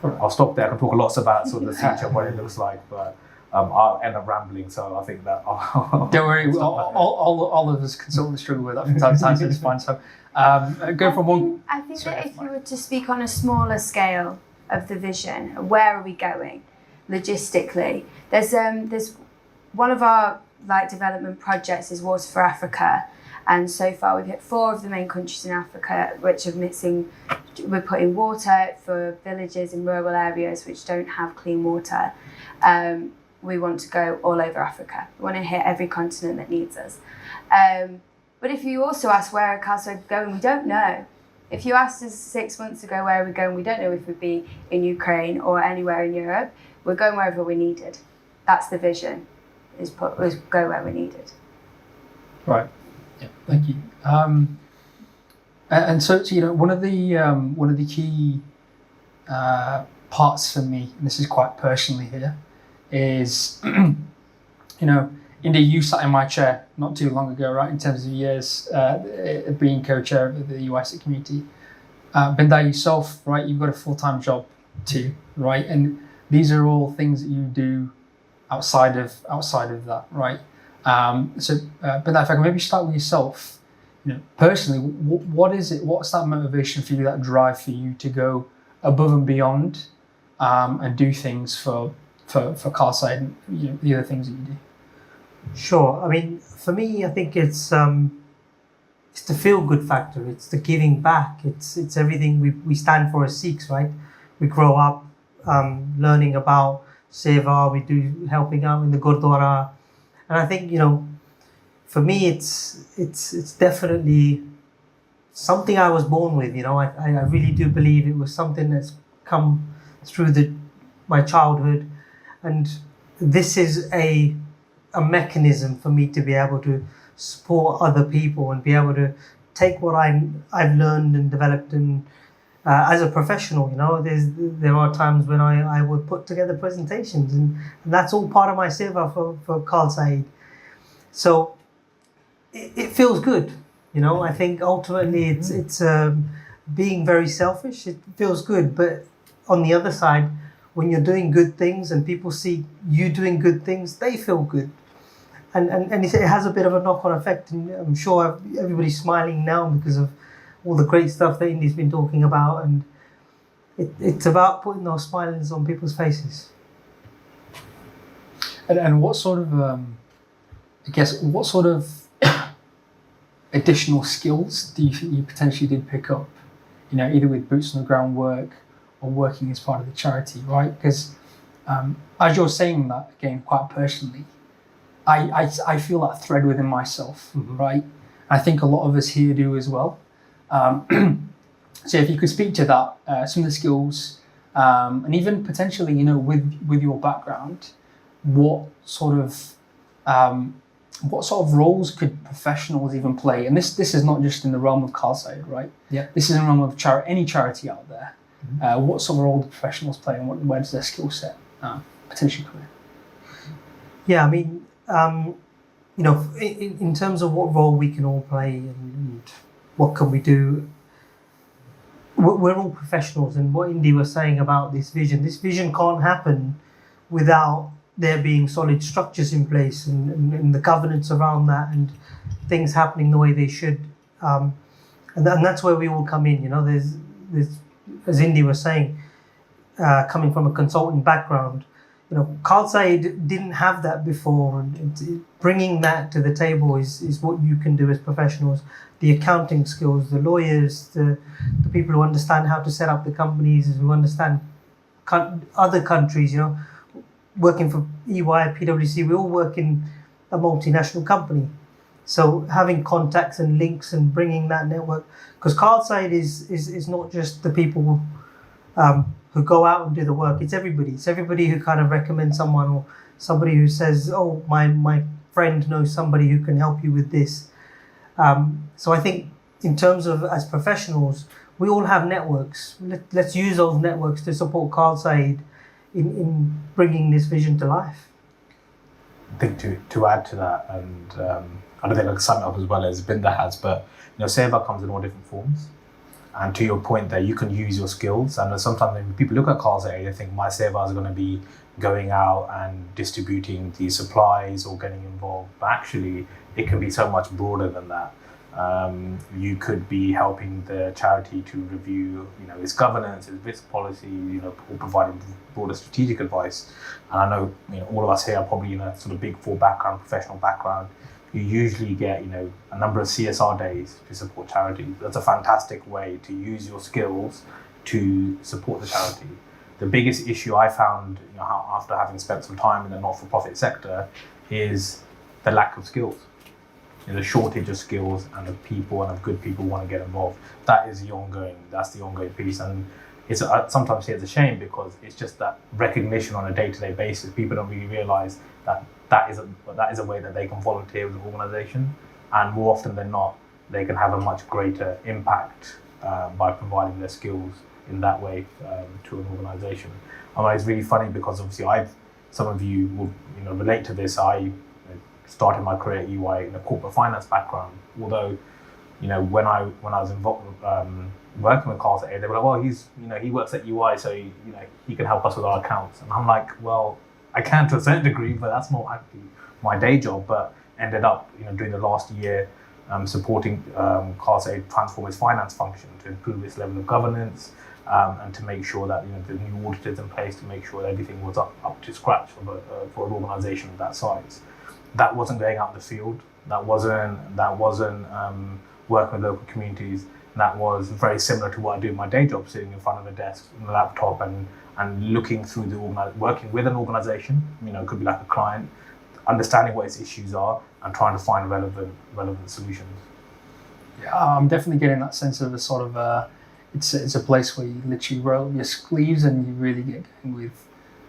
them. I'll stop there. I can talk lots about sort of the future, what it looks like, but I'll end up rambling, so I think that Don't worry, all of us consultants struggle with that from time to time, so it's fine. So go from one. I think that if you were to speak on a smaller scale of the vision, where are we going logistically? There's one of our development projects is Water for Africa, and so far we've hit 4 of the main countries in Africa which are missing. We're putting water for villages in rural areas which don't have clean water. We want to go all over Africa. We want to hit every continent that needs us. But if you also ask where are Khalsa going, we don't know. If you asked us 6 months ago where are we going, we don't know if we'd be in Ukraine or anywhere in Europe. We're going wherever we're needed. That's the vision, is go where we're needed. Right. Yeah. Thank you. And so one of the key parts for me, and this is quite personally here, is India, you sat in my chair not too long ago, right? In terms of years being co-chair of the SIKH Community. Binda, yourself, right? You've got a full-time job too, right? And these are all things that you do outside of that, right? So, Binda, if I can maybe start with yourself, personally, what is it? What's that motivation for you, that drive for you to go above and beyond, and do things for Khalsa Aid and the other things that you do? Sure. I mean, for me, I think it's the feel-good factor. It's the giving back. It's everything we stand for as Sikhs, right? We grow up learning about seva. We do helping out in the Gurdwara, and I think for me, it's definitely something I was born with. I really do believe it was something that's come through my childhood, and this is a mechanism for me to be able to support other people and be able to take what I've learned and developed and as a professional, there are times when I would put together presentations, and that's all part of my seva for Khalsa Aid. So it feels good, I think ultimately it's being very selfish. It feels good, but on the other side, when you're doing good things and people see you doing good things, they feel good. And it has a bit of a knock-on effect, and I'm sure everybody's smiling now because of all the great stuff that Indy's been talking about, and it's about putting those smiles on people's faces. And what sort of, what sort of additional skills do you think you potentially did pick up, either with boots on the ground work or working as part of the charity, right? Because as you're saying that, again, quite personally, I feel that thread within myself, right? I think a lot of us here do as well. So if you could speak to that, some of the skills, and even potentially, with your background, what sort of roles could professionals even play? And this is not just in the realm of Khalsa Aid, right? Yeah. This is in the realm of any charity out there. What sort of role do professionals play, and where does their skill set potentially come in? Yeah, I mean, in terms of what role we can all play and what can we do, we're all professionals. And what Indy was saying about this vision can't happen without there being solid structures in place and the governance around that and things happening the way they should. And that's where we all come in. There's as Indy was saying, coming from a consulting background, Khalsa Aid didn't have that before, and bringing that to the table is what you can do as professionals. The accounting skills, the lawyers, the people who understand how to set up the companies, who understand other countries, working for EY, PwC, we all work in a multinational company. So having contacts and links and bringing that network, because Khalsa Aid is not just the people who go out and do the work. It's everybody. It's everybody who kind of recommends someone, or somebody who says, oh, my friend knows somebody who can help you with this. So I think in terms of as professionals, we all have networks. Let's use those networks to support Khalsa Aid in bringing this vision to life. I think to add to that, and I don't think I can sum it up as well as Binda has, but seva comes in all different forms. And to your point there, you can use your skills. And sometimes when people look at Khalsa Aid, they think my seva is going to be going out and distributing the supplies or getting involved. But actually, it can be so much broader than that. You could be helping the charity to review, its governance, its risk policy, or providing broader strategic advice. And I know, all of us here are probably in a sort of Big Four background, professional background. You usually get, a number of CSR days to support charities. That's a fantastic way to use your skills to support the charity. The biggest issue I found, after having spent some time in the not-for-profit sector, is the lack of skills. The shortage of skills and of people and of good people who want to get involved. That's the ongoing piece. And it's sometimes it's a shame because it's just that recognition on a day-to-day basis. People don't really realise that is a way that they can volunteer with an organisation, and more often than not, they can have a much greater impact by providing their skills in that way to an organisation. It's really funny because obviously some of you will relate to this. I started my career at EY in a corporate finance background. Although, when I was involved working with Khalsa Aid, they were like, well, he works at EY, so he can help us with our accounts. And I'm like, well, I can to a certain degree, but that's not actually my day job. But ended up, during the last year, supporting Khalsa Aid transform its finance function to improve its level of governance, and to make sure that the new auditors in place to make sure that everything was up to scratch for an organisation of that size. That wasn't going out in the field. That wasn't working with local communities. That was very similar to what I do in my day job, sitting in front of a desk, on a laptop, and looking through working with an organisation. It could be like a client, understanding what its issues are, and trying to find relevant solutions. Yeah, I'm definitely getting that sense of a sort of it's a place where you literally roll up your sleeves and you really get going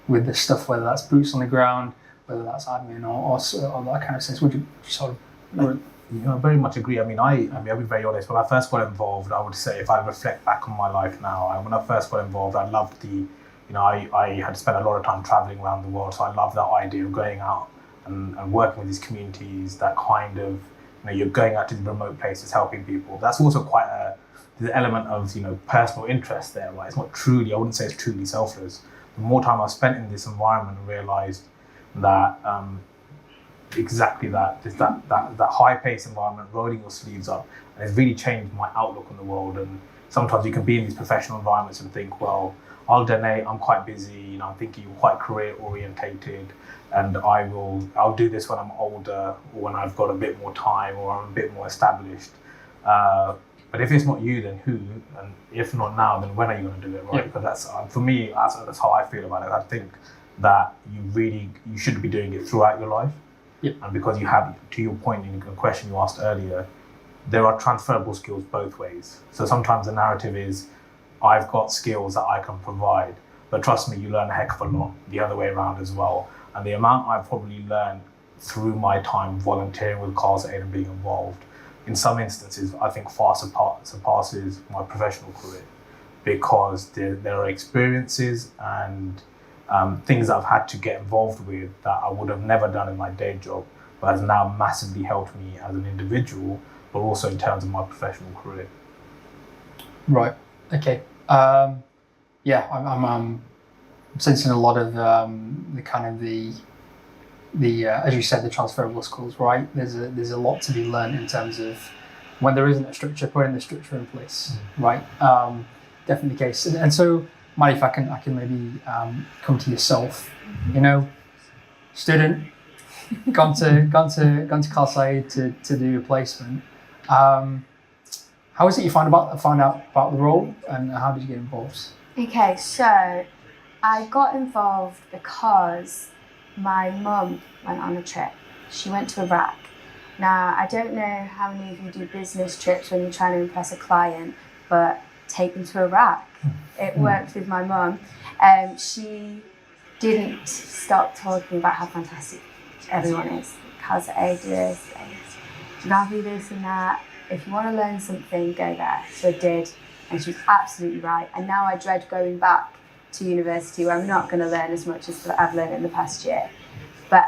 with the stuff, whether that's boots on the ground, whether that's admin or that kind of sense. Would you sort of? very much agree. I mean, I'll be very honest. When I first got involved, I would say if I reflect back on my life now, when I first got involved, I loved I had spent a lot of time traveling around the world, so I love that idea of going out and working with these communities. That kind of, you're going out to the remote places, helping people. That's also quite the element of personal interest there, right? It's not truly. I wouldn't say it's truly selfless. The more time I've spent in this environment, I realised that. Exactly that. There's that high-paced environment, rolling your sleeves up, and it's really changed my outlook on the world. And sometimes you can be in these professional environments and think, well, I'll donate. I'm quite busy. I'm thinking quite career-orientated, and I'll do this when I'm older or when I've got a bit more time or I'm a bit more established. But if it's not you, then who? And if not now, then when are you going to do it, right? Because that's for me. That's how I feel about it. I think that you should be doing it throughout your life. Yep. And because you have, to your point in the question you asked earlier, there are transferable skills both ways. So sometimes the narrative is, I've got skills that I can provide, but trust me, you learn a heck of a lot the other way around as well. And the amount I've probably learned through my time volunteering with Khalsa Aid and being involved, in some instances, I think far surpasses my professional career, because there are experiences and things that I've had to get involved with that I would have never done in my day job, but has now massively helped me as an individual, but also in terms of my professional career. Right. Okay. I'm sensing a lot of the kind of the as you said, the transferable skills. Right. There's a lot to be learned in terms of when there isn't a structure, putting the structure in place. Right. Definitely the case. And so, Mari, if I can maybe come to yourself, student, gone to Khalsa Aid to do a placement. How is it you found out about the role, and how did you get involved? Okay, so I got involved because my mum went on a trip. She went to Iraq. Now, I don't know how many of you do business trips when you're trying to impress a client, but take them to Iraq. It worked with my mum. She didn't stop talking about how fantastic everyone is. Khalsa Aid do this, Ravi this and that. If you want to learn something, go there. So I did, and she was absolutely right. And now I dread going back to university where I'm not going to learn as much as I've learned in the past year. But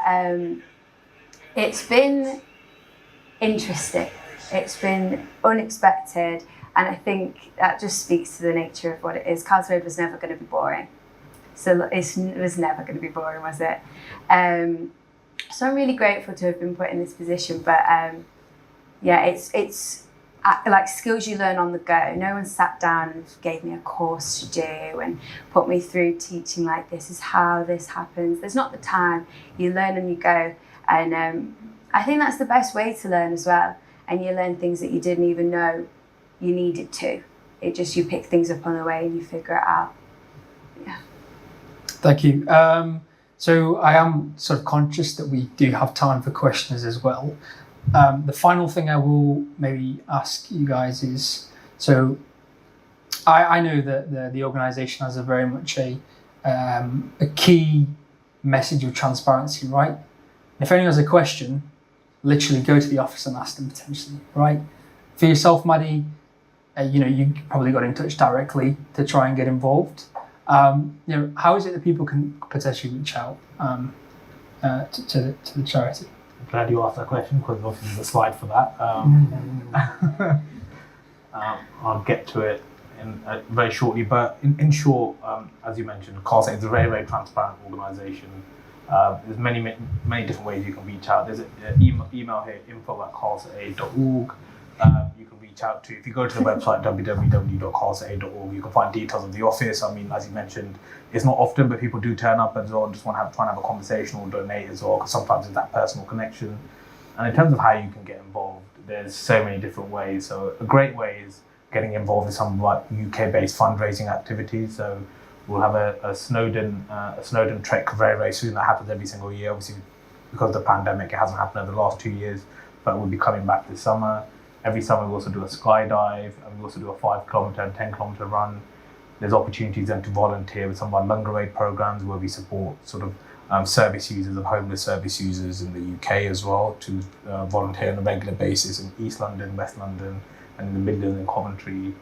it's been interesting. It's been unexpected. And I think that just speaks to the nature of what it is. Khalsa Aid was never going to be boring. So it was never going to be boring, was it? So I'm really grateful to have been put in this position. But it's like skills you learn on the go. No one sat down and gave me a course to do and put me through teaching like this is how this happens. There's not the time. You learn and you go. And I think that's the best way to learn as well. And you learn things that you didn't even know you needed to. You pick things up on the way and you figure it out. Yeah. Thank you. So I am sort of conscious that we do have time for questions as well. The final thing I will maybe ask you guys is, so I know that the organisation has a very much a key message of transparency, right? If anyone has a question, literally go to the office and ask them potentially, right? For yourself, Maddie, you probably got in touch directly to try and get involved. How is it that people can potentially reach out to the charity? I'm glad you asked that question, because obviously there's a slide for that. I'll get to it very shortly, but in short, as you mentioned, Khalsa Aid is a very, very transparent organisation. There's many different ways you can reach out. There's an email here, info@khalsaaid.org. You can reach out to, if you go to the website www.khalsaaid.org, you can find details of the office. I mean, as you mentioned, it's not often, but people do turn up as well and just try and have a conversation or donate as well, because sometimes there's that personal connection. And in terms of how you can get involved, there's so many different ways. So a great way is getting involved in some like UK-based fundraising activities. So we'll have a Snowdon trek very, very soon. That happens every single year. Obviously, because of the pandemic, it hasn't happened over the last 2 years, but we'll be coming back this summer. Every summer we also do a skydive, and we also do a 5 kilometre and 10 kilometre run. There's opportunities then to volunteer with some of our Lunga Aid programs, where we support sort of service users and homeless service users in the UK as well to volunteer on a regular basis in East London, West London, and in the Midlands and Coventry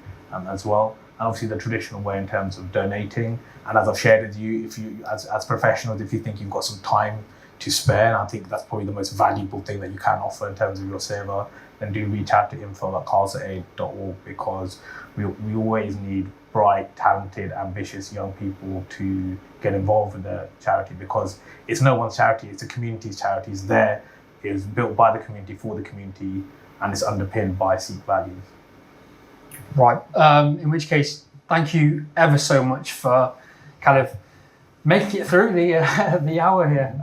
as well. And obviously the traditional way in terms of donating. And as I've shared with you, if you, as professionals, if you think you've got some time to spare, and I think that's probably the most valuable thing that you can offer in terms of your saver, then do reach out to info@khalsaaid.org, because we always need bright, talented, ambitious young people to get involved with the charity, because it's no one's charity, it's the community's charity. It's there, it's built by the community for the community, and it's underpinned by Sikh values. Right. In which case, thank you ever so much for kind of making it through the hour here.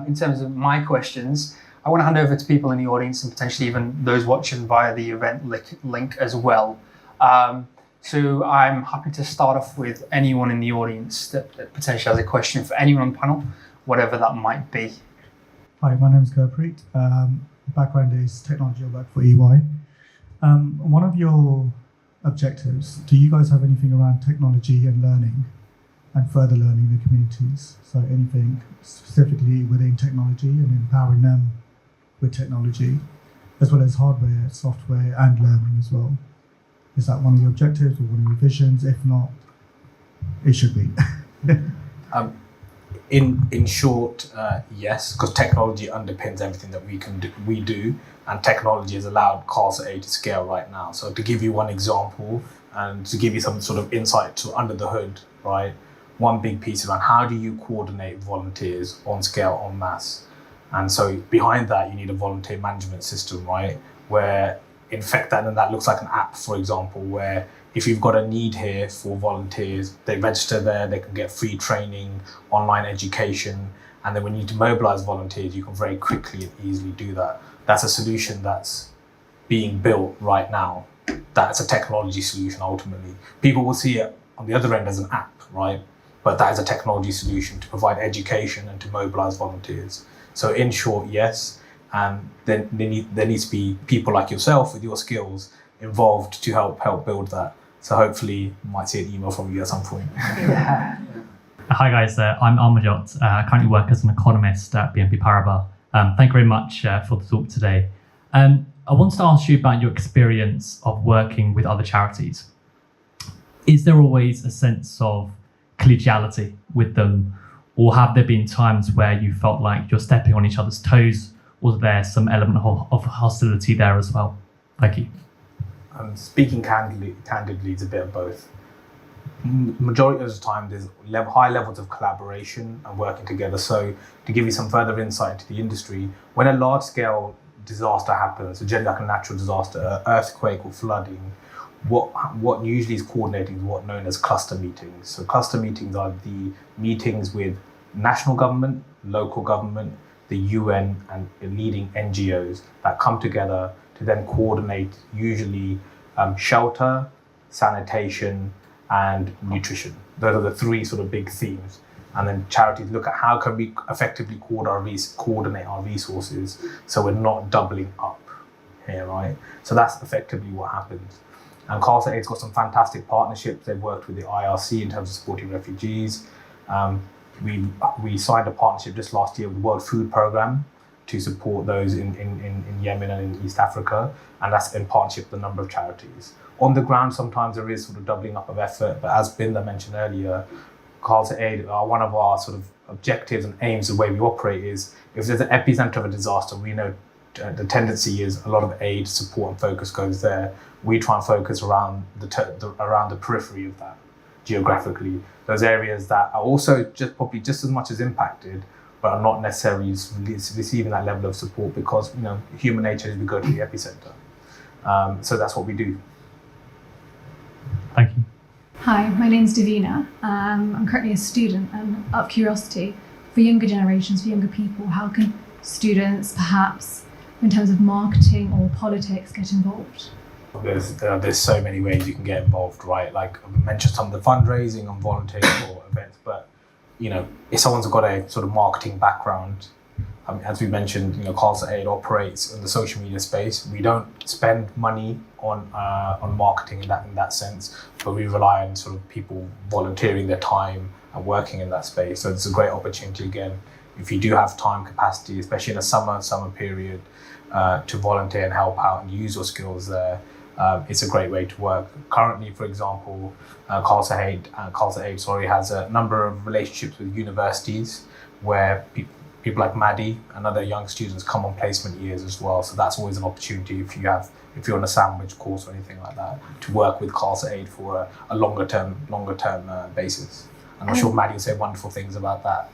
In terms of my questions, I want to hand over to people in the audience and potentially even those watching via the event link as well. So I'm happy to start off with anyone in the audience that potentially has a question for anyone on the panel, whatever that might be. Hi, my name is Gurpreet. Background is technology. I work for EY. One of your objectives, do you guys have anything around technology and learning and further learning in the communities? So anything specifically within technology and empowering them with technology, as well as hardware, software, and learning as well? Is that one of your objectives or one of your visions? If not, it should be. In short, yes, because technology underpins everything that we do, and technology has allowed Khalsa Aid to scale right now. So to give you one example, and to give you some sort of insight to under the hood, right? One big piece around how do you coordinate volunteers on scale, en masse? And so behind that, you need a volunteer management system, right? Where in fact that looks like an app, for example, where if you've got a need here for volunteers, they register there, they can get free training, online education, and then when you need to mobilize volunteers, you can very quickly and easily do that. That's a solution that's being built right now. That's a technology solution ultimately. People will see it on the other end as an app, right? But that is a technology solution to provide education and to mobilize volunteers. So in short, yes, and then there needs to be people like yourself with your skills involved to help build that. So hopefully you might see an email from you at some point. Yeah. Hi guys, I'm Amarjot. I currently work as an economist at BNP Paribas. Thank you very much for the talk today. I wanted to ask you about your experience of working with other charities. Is there always a sense of collegiality with them, or have there been times where you felt like you're stepping on each other's toes? Was there some element of hostility there as well? Thank you. Speaking candidly, it's a bit of both. Majority of the time, there's high levels of collaboration and working together. So to give you some further insight into the industry, when a large-scale disaster happens, so generally like a natural disaster, earthquake or flooding, what usually is coordinating is what's known as cluster meetings. So cluster meetings are the meetings with national government, local government, the UN and leading NGOs that come together to then coordinate usually shelter, sanitation, and nutrition. Those are the three sort of big themes. And then charities look at how can we effectively coordinate our resources so we're not doubling up here, right? So that's effectively what happens. And Khalsa Aid's got some fantastic partnerships. They've worked with the IRC in terms of supporting refugees. We signed a partnership just last year with the World Food Programme to support those in Yemen and in East Africa, and that's in partnership with a number of charities. On the ground, sometimes there is sort of doubling up of effort, but as Binda mentioned earlier, Khalsa Aid, one of our sort of objectives and aims, the way we operate is, if there's an epicenter of a disaster, we know the tendency is a lot of aid, support and focus goes there. We try and focus around the periphery of that, geographically. Those areas that are also probably just as much as impacted, but are not necessarily receiving that level of support because, human nature is we go to the epicenter. So that's what we do. Thank you. Hi, my name's Davina. I'm currently a student, and out of curiosity, for younger generations, for younger people, how can students perhaps, in terms of marketing or politics, get involved? There's so many ways you can get involved, right? Like I mentioned some of the fundraising and volunteering for events, but if someone's got a sort of marketing background, as we mentioned, Khalsa Aid operates in the social media space. We don't spend money on marketing in that sense, but we rely on sort of people volunteering their time and working in that space. So it's a great opportunity again. if you do have time capacity, especially in a summer period, to volunteer and help out and use your skills there, it's a great way to work. Currently, for example, Khalsa Aid has a number of relationships with universities where people like Maddie and other young students come on placement years as well. So that's always an opportunity if you're on a sandwich course or anything like that, to work with Khalsa Aid for a longer term basis. And I'm sure Maddie will say wonderful things about that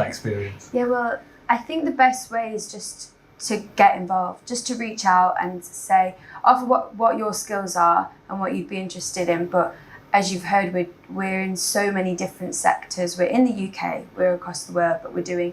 experience. Yeah, well, I think the best way is just to get involved, just to reach out and say, offer what your skills are and what you'd be interested in. But as you've heard, we're in so many different sectors. We're in the UK, we're across the world, but we're doing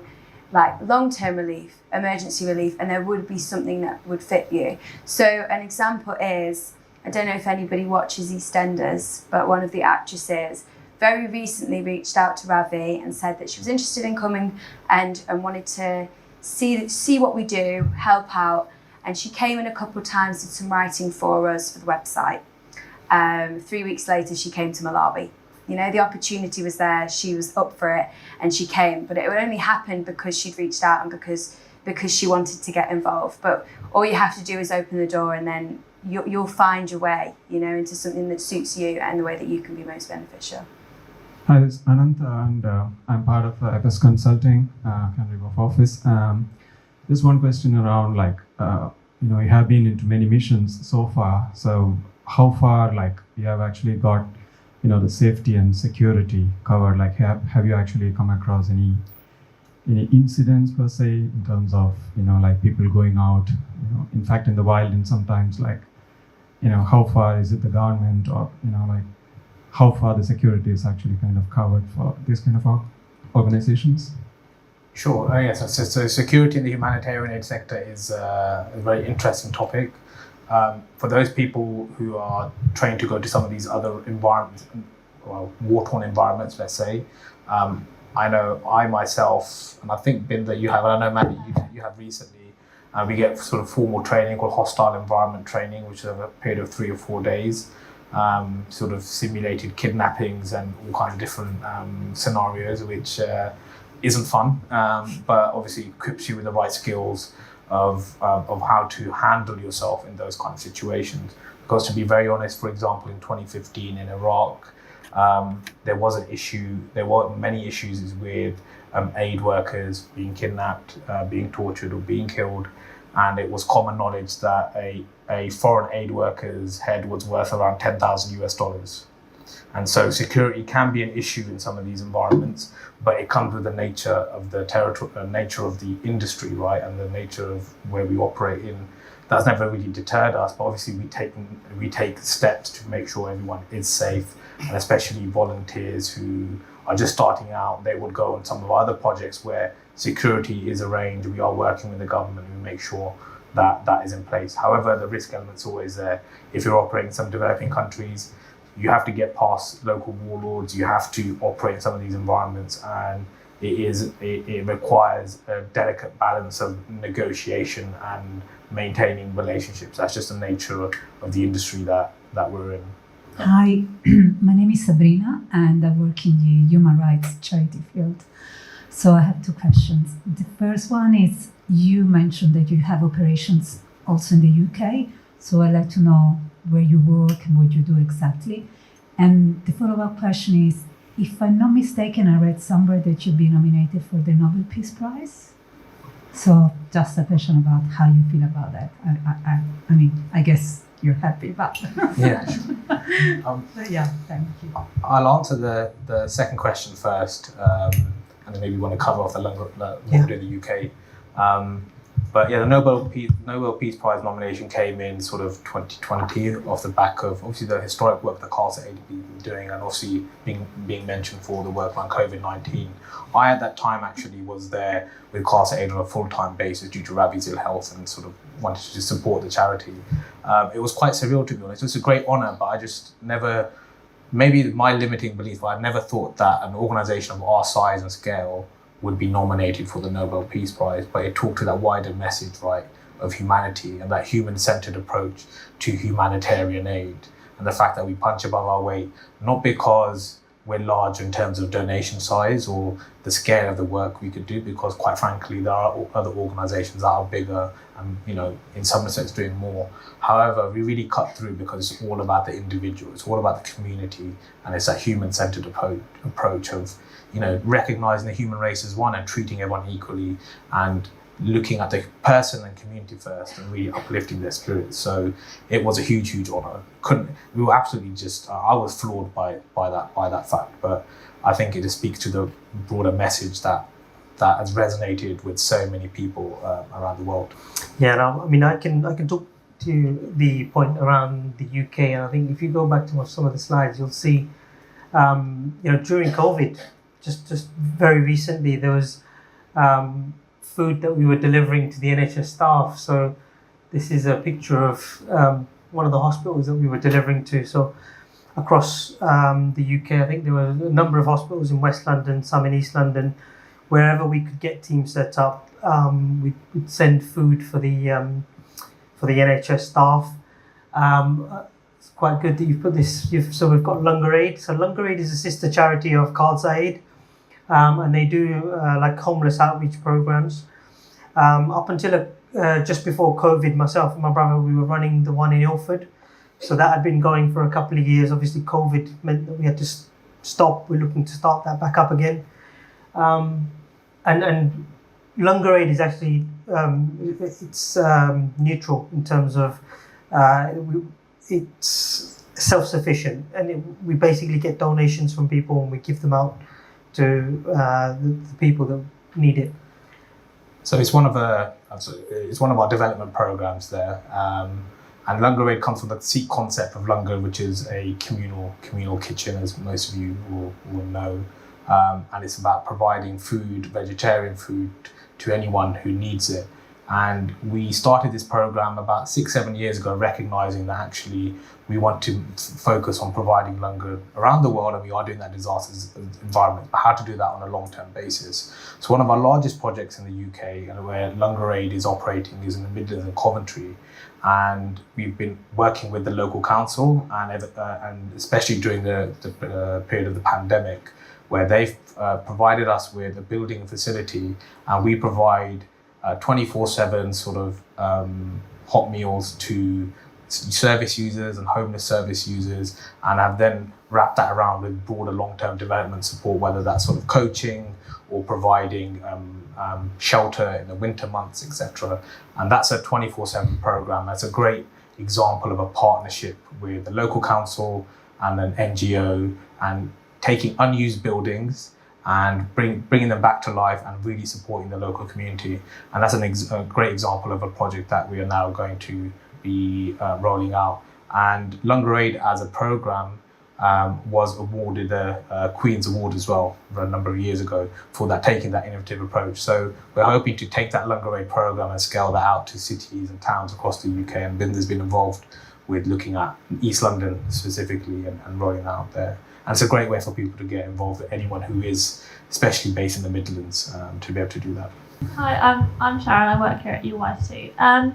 like long-term relief, emergency relief, and there would be something that would fit you. So an example is, I don't know if anybody watches EastEnders, but one of the actresses very recently reached out to Ravi and said that she was interested in coming and wanted to see what we do, help out. And she came in a couple of times, did some writing for us for the website. 3 weeks later, she came to Malawi. You know, the opportunity was there, she was up for it, and she came. But it would only happen because she'd reached out and because she wanted to get involved. But all you have to do is open the door, and then you'll find your way, you know, into something that suits you and the way that you can be most beneficial. Hi, this is Anant, and I'm part of FS Consulting, Canary Wharf office. Just one question around, like, you have been into many missions so far. So how far, like, you have actually got, the safety and security covered? Like, have you actually come across any incidents per se in terms of, like people going out, in fact, in the wild, and sometimes, like, how far is it the government, or, like, how far the security is actually kind of covered for this kind of organizations? Sure. Yes. So security in the humanitarian aid sector is a very interesting topic. For those people who are trained to go to some of these other environments, well, war-torn environments, let's say, I know I myself, and I think Binda, you have, and I know Maddie, you have recently, we get sort of formal training called hostile environment training, which is over a period of 3 or 4 days. Sort of simulated kidnappings and all kinds of different scenarios, which isn't fun, but obviously equips you with the right skills of how to handle yourself in those kind of situations. Because to be very honest, for example, in 2015 in Iraq, there were many issues with aid workers being kidnapped, being tortured or being killed. And it was common knowledge that a foreign aid worker's head was worth around $10,000 US. And so security can be an issue in some of these environments, but it comes with the nature of the nature of the industry, right, and the nature of where we operate in. That's never really deterred us, but obviously we take steps to make sure everyone is safe, and especially volunteers who are just starting out. They would go on some of our other projects where security is arranged. We are working with the government. We make sure that is in place. However, the risk element's always there. If you're operating in some developing countries, you have to get past local warlords. You have to operate in some of these environments, and it requires a delicate balance of negotiation and maintaining relationships. That's just the nature of the industry that we're in. Hi, my name is Sabrina, and I work in the human rights charity field. So I have 2 questions. The first one is, you mentioned that you have operations also in the UK. So I'd like to know where you work and what you do exactly. And the follow-up question is, if I'm not mistaken, I read somewhere that you've been nominated for the Nobel Peace Prize. So just a question about how you feel about that. I mean, I guess you're happy about that. Yeah, sure. Yeah, thank you. I'll answer the second question first, and then maybe want to cover off the longer in the UK. But yeah, the Nobel Peace Prize nomination came in sort of 2020 off the back of obviously the historic work that Khalsa Aid had been doing, and obviously being mentioned for the work around COVID-19. I at that time actually was there with Khalsa Aid on a full-time basis due to Ravi's ill health, and sort of wanted to support the charity. It was quite surreal, to be honest. It was a great honour, but I just never, maybe my limiting belief, but I never thought that an organisation of our size and scale would be nominated for the Nobel Peace Prize. But it talked to that wider message, right, of humanity and that human-centred approach to humanitarian aid, and the fact that we punch above our weight, not because we're large in terms of donation size or the scale of the work we could do, because quite frankly there are other organisations that are bigger and, you know, in some respects doing more. However, we really cut through because it's all about the individual, it's all about the community, and it's a human-centred approach of, you know, recognising the human race as one and treating everyone equally, and looking at the person and community first and really uplifting their spirits. So it was a huge honour. We were absolutely just, I was floored by that fact, but I think it just speaks to the broader message that has resonated with so many people around the world. Yeah, no, I mean, I can talk to the point around the UK, and I think if you go back to some of the slides, you'll see, you know, during COVID, just very recently, there was food that we were delivering to the NHS staff. So this is a picture of one of the hospitals that we were delivering to. So across the UK, I think there were a number of hospitals in West London, some in East London. Wherever we could get teams set up, we'd send food for the NHS staff. It's quite good that you've put this. So we've got Lunga Aid. So Lunga Aid is a sister charity of Khalsa Aid. And they do like homeless outreach programs. Up until just before COVID, myself and my brother, we were running the one in Ilford. So that had been going for a couple of years. Obviously, COVID meant that we had to stop. We're looking to start that back up again. And Lunga Aid is actually it's neutral in terms of it's self-sufficient, and we basically get donations from people and we give them out to the people that need it. So it's one of our development programs there, and Lunga Aid comes from the Sikh concept of Lunga, which is a communal kitchen, as most of you will know, and it's about providing food, vegetarian food, to anyone who needs it. And we started this program about 6-7 years ago, recognizing that actually we want to focus on providing Lunga around the world, and we are doing that in disaster environments, but how to do that on a long-term basis. So one of our largest projects in the UK, and where Lunga Aid is operating, is in the Midlands and Coventry. And we've been working with the local council, and especially during the period of the pandemic, where they've provided us with a building facility, and we provide 24/7 sort of hot meals to service users and homeless service users, and have then wrapped that around with broader long-term development support, whether that's sort of coaching or providing shelter in the winter months, etc. And that's a 24/7 program. That's a great example of a partnership with the local council and an NGO, and taking unused buildings and bringing them back to life and really supporting the local community. And that's a great example of a project that we are now going to be rolling out. And Lunga Aid as a program was awarded a Queen's Award as well a number of years ago for that, taking that innovative approach. So we're hoping to take that Lunga Aid program and scale that out to cities and towns across the UK. And Binda's been involved with looking at East London specifically and rolling that out there. And it's a great way for people to get involved, anyone who is especially based in the Midlands, to be able to do that. Hi, I'm Sharon. I work here at EYT. I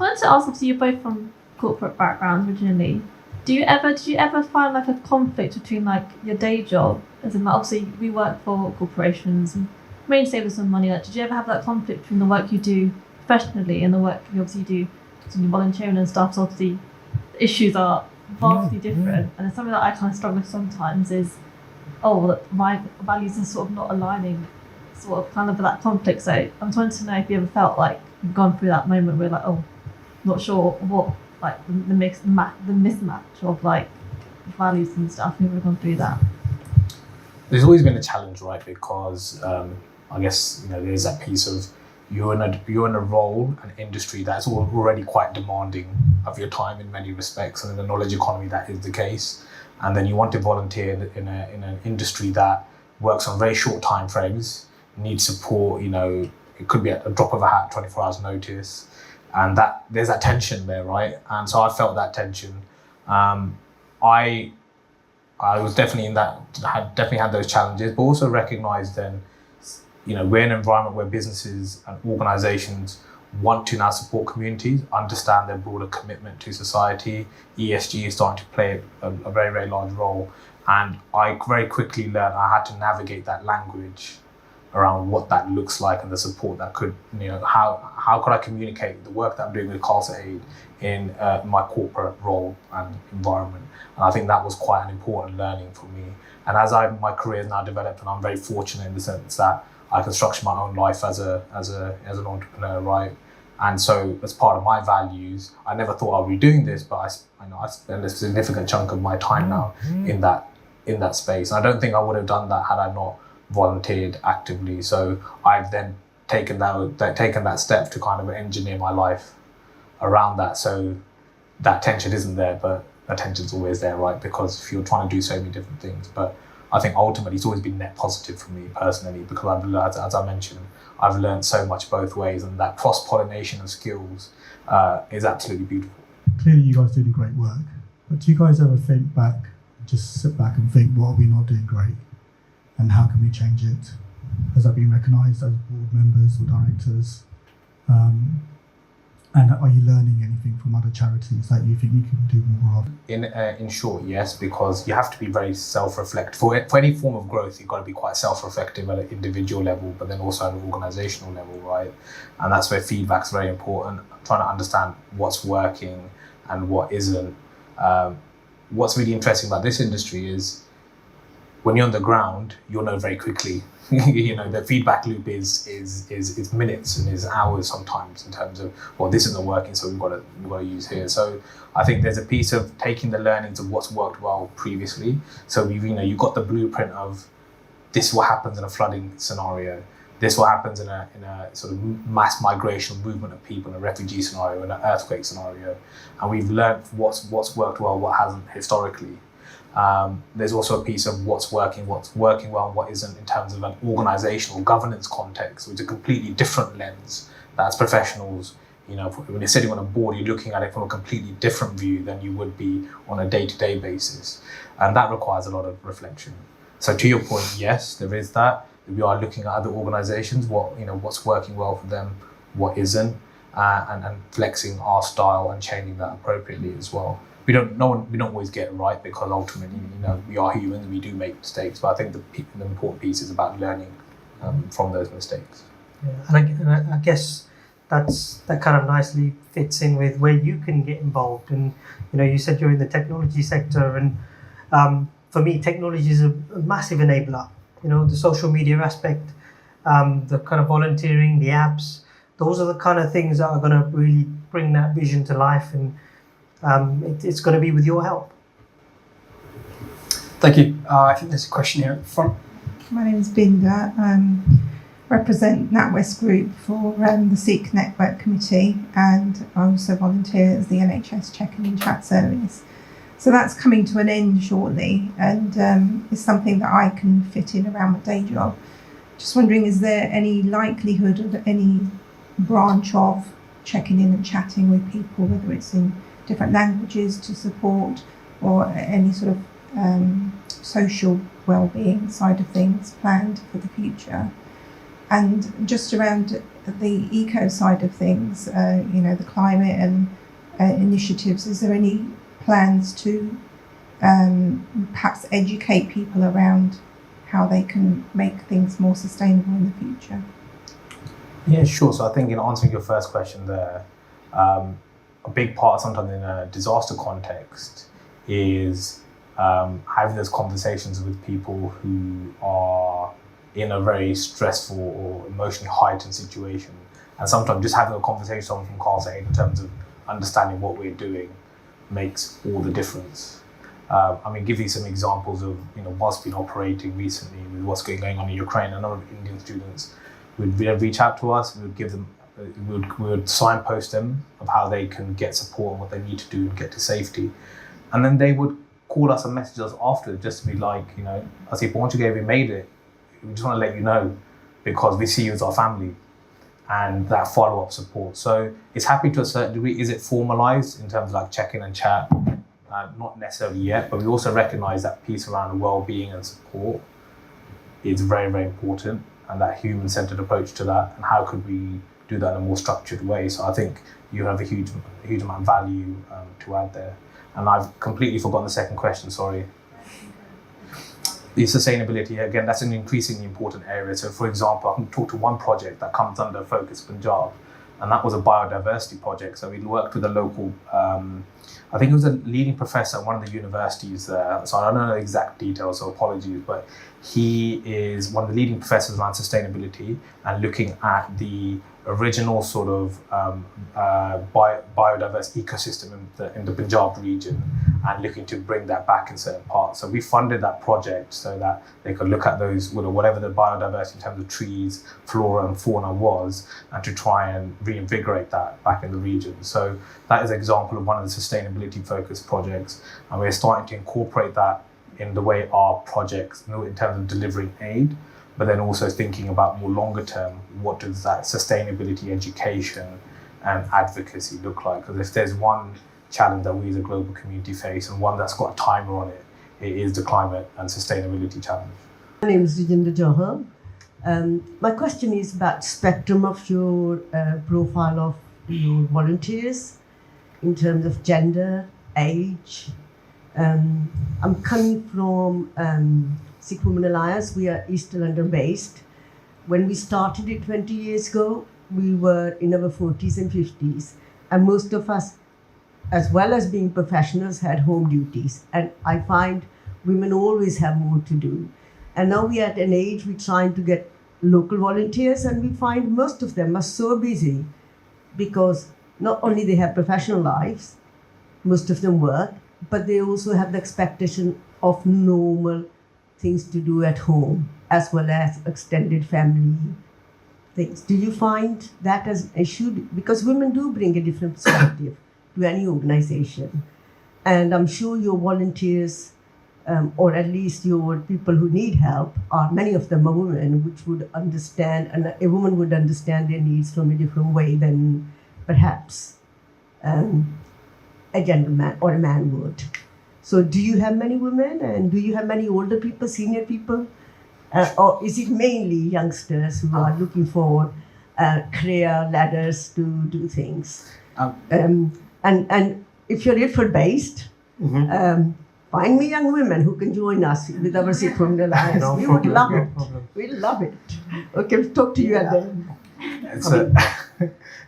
wanted to ask, obviously you're both from corporate backgrounds originally. Did you ever find like a conflict between like your day job, as in like, obviously we work for corporations and mainly save us some money. Like, did you ever have that conflict between the work you do professionally and the work you obviously do in volunteering and stuff? So obviously the issues are vastly different, and it's something that I kind of struggle with sometimes is, my values are sort of not aligning, sort of kind of that conflict. So I'm trying to know if you ever felt like you've gone through that moment where like, not sure what, like the mismatch of like values and stuff. Have you ever gone through that? There's always been a challenge, right? Because I guess, you know, there's that piece of you're in a role, an industry that's already quite demanding of your time in many respects, and in the knowledge economy that is the case. And then you want to volunteer in an industry that works on very short time frames, needs support. You know, it could be at a drop of a hat, 24 hours notice, and that there's that tension there, right? And so I felt that tension. I was definitely definitely had those challenges, but also recognised then, you know, we're in an environment where businesses and organisations want to now support communities, understand their broader commitment to society. ESG is starting to play a very, very large role. And I very quickly learned I had to navigate that language around what that looks like and the support that could, how could I communicate the work that I'm doing with Khalsa Aid in my corporate role and environment. And I think that was quite an important learning for me. And as my career has now developed, and I'm very fortunate in the sense that I can structure my own life as an entrepreneur, right? And so as part of my values, I never thought I would be doing this, but I spend a significant chunk of my time now in that space. And I don't think I would have done that had I not volunteered actively. So I've then taken that step to kind of engineer my life around that. So that tension isn't there, but attention's always there, right? Because if you're trying to do so many different things. But I think ultimately it's always been net positive for me personally, because I've learned, as I mentioned, I've learned so much both ways, and that cross-pollination of skills is absolutely beautiful. Clearly you guys are doing great work, but do you guys ever think back, just sit back and think, what are we not doing great? And how can we change it? Has that been recognised as board members or directors? And are you learning anything from other charities that you think you can do more of? In short, yes, because you have to be very self-reflective. For any form of growth, you've got to be quite self-reflective at an individual level, but then also at an organisational level, right? And that's where feedback's very important. Trying to understand what's working and what isn't. What's really interesting about this industry is when you're on the ground, you'll know very quickly. The feedback loop is minutes and is hours sometimes in terms of, well, this isn't working, so we've got to use here. So I think there's a piece of taking the learnings of what's worked well previously. So you've got the blueprint of this is what happens in a flooding scenario. This is what happens in a sort of mass migration movement of people in a refugee scenario, in an earthquake scenario. And we've learned what's worked well, what hasn't historically. There's also a piece of what's working well and what isn't in terms of an organizational governance context, which is a completely different lens. That's professionals. When you're sitting on a board, you're looking at it from a completely different view than you would be on a day-to-day basis. And that requires a lot of reflection. So to your point, yes, there is that. We are looking at other organizations, what's working well for them, what isn't, and flexing our style and changing that appropriately as well. We don't always get it right, because ultimately, we are humans, we do make mistakes. But I think the important piece is about learning from those mistakes. Yeah, and I guess that kind of nicely fits in with where you can get involved. And you said you're in the technology sector, and for me, technology is a massive enabler. The social media aspect, the kind of volunteering, the apps. Those are the kind of things that are going to really bring that vision to life, and it's going to be with your help. Thank you. I think there's a question here at the front. My name is Binda. Represent NatWest Group for the Sikh Network Committee, and I also volunteer as the NHS check-in and chat service. So that's coming to an end shortly, and it's something that I can fit in around my day job. Just wondering, is there any likelihood of any branch of checking in and chatting with people, whether it's in different languages to support, or any sort of social well-being side of things planned for the future? And just around the eco side of things, the climate and initiatives, is there any plans to perhaps educate people around how they can make things more sustainable in the future? Yeah, sure. So I think in answering your first question there, a big part sometimes in a disaster context is having those conversations with people who are in a very stressful or emotionally heightened situation. And sometimes just having a conversation with someone from Khalsa Aid in terms of understanding what we're doing makes all the difference. Give you some examples of what's been operating recently with what's going on in Ukraine. A number of Indian students would reach out to us. We would signpost them of how they can get support and what they need to do and get to safety. And then they would call us and message us after, just to be like, I say, once we made it, we just want to let you know because we see you as our family, and that follow-up support. So it's happening to a certain degree. Is it formalized in terms of like check-in and chat? Not necessarily yet, but we also recognize that piece around well-being and support is very, very important, and that human-centered approach to that, and how could we do that in a more structured way. So I think you have a huge amount of value to add there. And I've completely forgotten the second question, sorry. the sustainability, again, that's an increasingly important area. So for example, I can talk to one project that comes under Focus Punjab, and that was a biodiversity project. So we worked with a local, I think it was a leading professor at one of the universities there. So I don't know the exact details, so apologies, but he is one of the leading professors around sustainability and looking at the original sort of biodiverse ecosystem in the Punjab region and looking to bring that back in certain parts. So we funded that project so that they could look at those, whatever the biodiversity in terms of trees, flora and fauna was, and to try and reinvigorate that back in the region. So that is an example of one of the sustainability focused projects, and we're starting to incorporate that in the way our projects, in terms of delivering aid, but then also thinking about more longer term, what does that sustainability education and advocacy look like? Because if there's one challenge that we as a global community face, and one that's got a timer on it, it is the climate and sustainability challenge. My name is Rajinder Johar. My question is about spectrum of your profile of your volunteers in terms of gender, age. I'm coming from Sikh Women Alliance. We are East London based. When we started it 20 years ago, we were in our 40s and 50s, and most of us, as well as being professionals, had home duties. And I find women always have more to do. And now we are at an age we're trying to get local volunteers, and we find most of them are so busy because not only they have professional lives, most of them work, but they also have the expectation of normal things to do at home, as well as extended family things. Do you find that as an issue? Because women do bring a different perspective to any organization. And I'm sure your volunteers, or at least your people who need help, many of them are women, which would understand, and a woman would understand their needs from a different way than perhaps a gentleman or a man would. So do you have many women, and do you have many older people, senior people? Or is it mainly youngsters who are looking for career ladders to do things? And if you're Ilford-based, find me young women who can join us with our Sikh Community Alliance. We would love it. We love it. Okay, we'll talk to you at the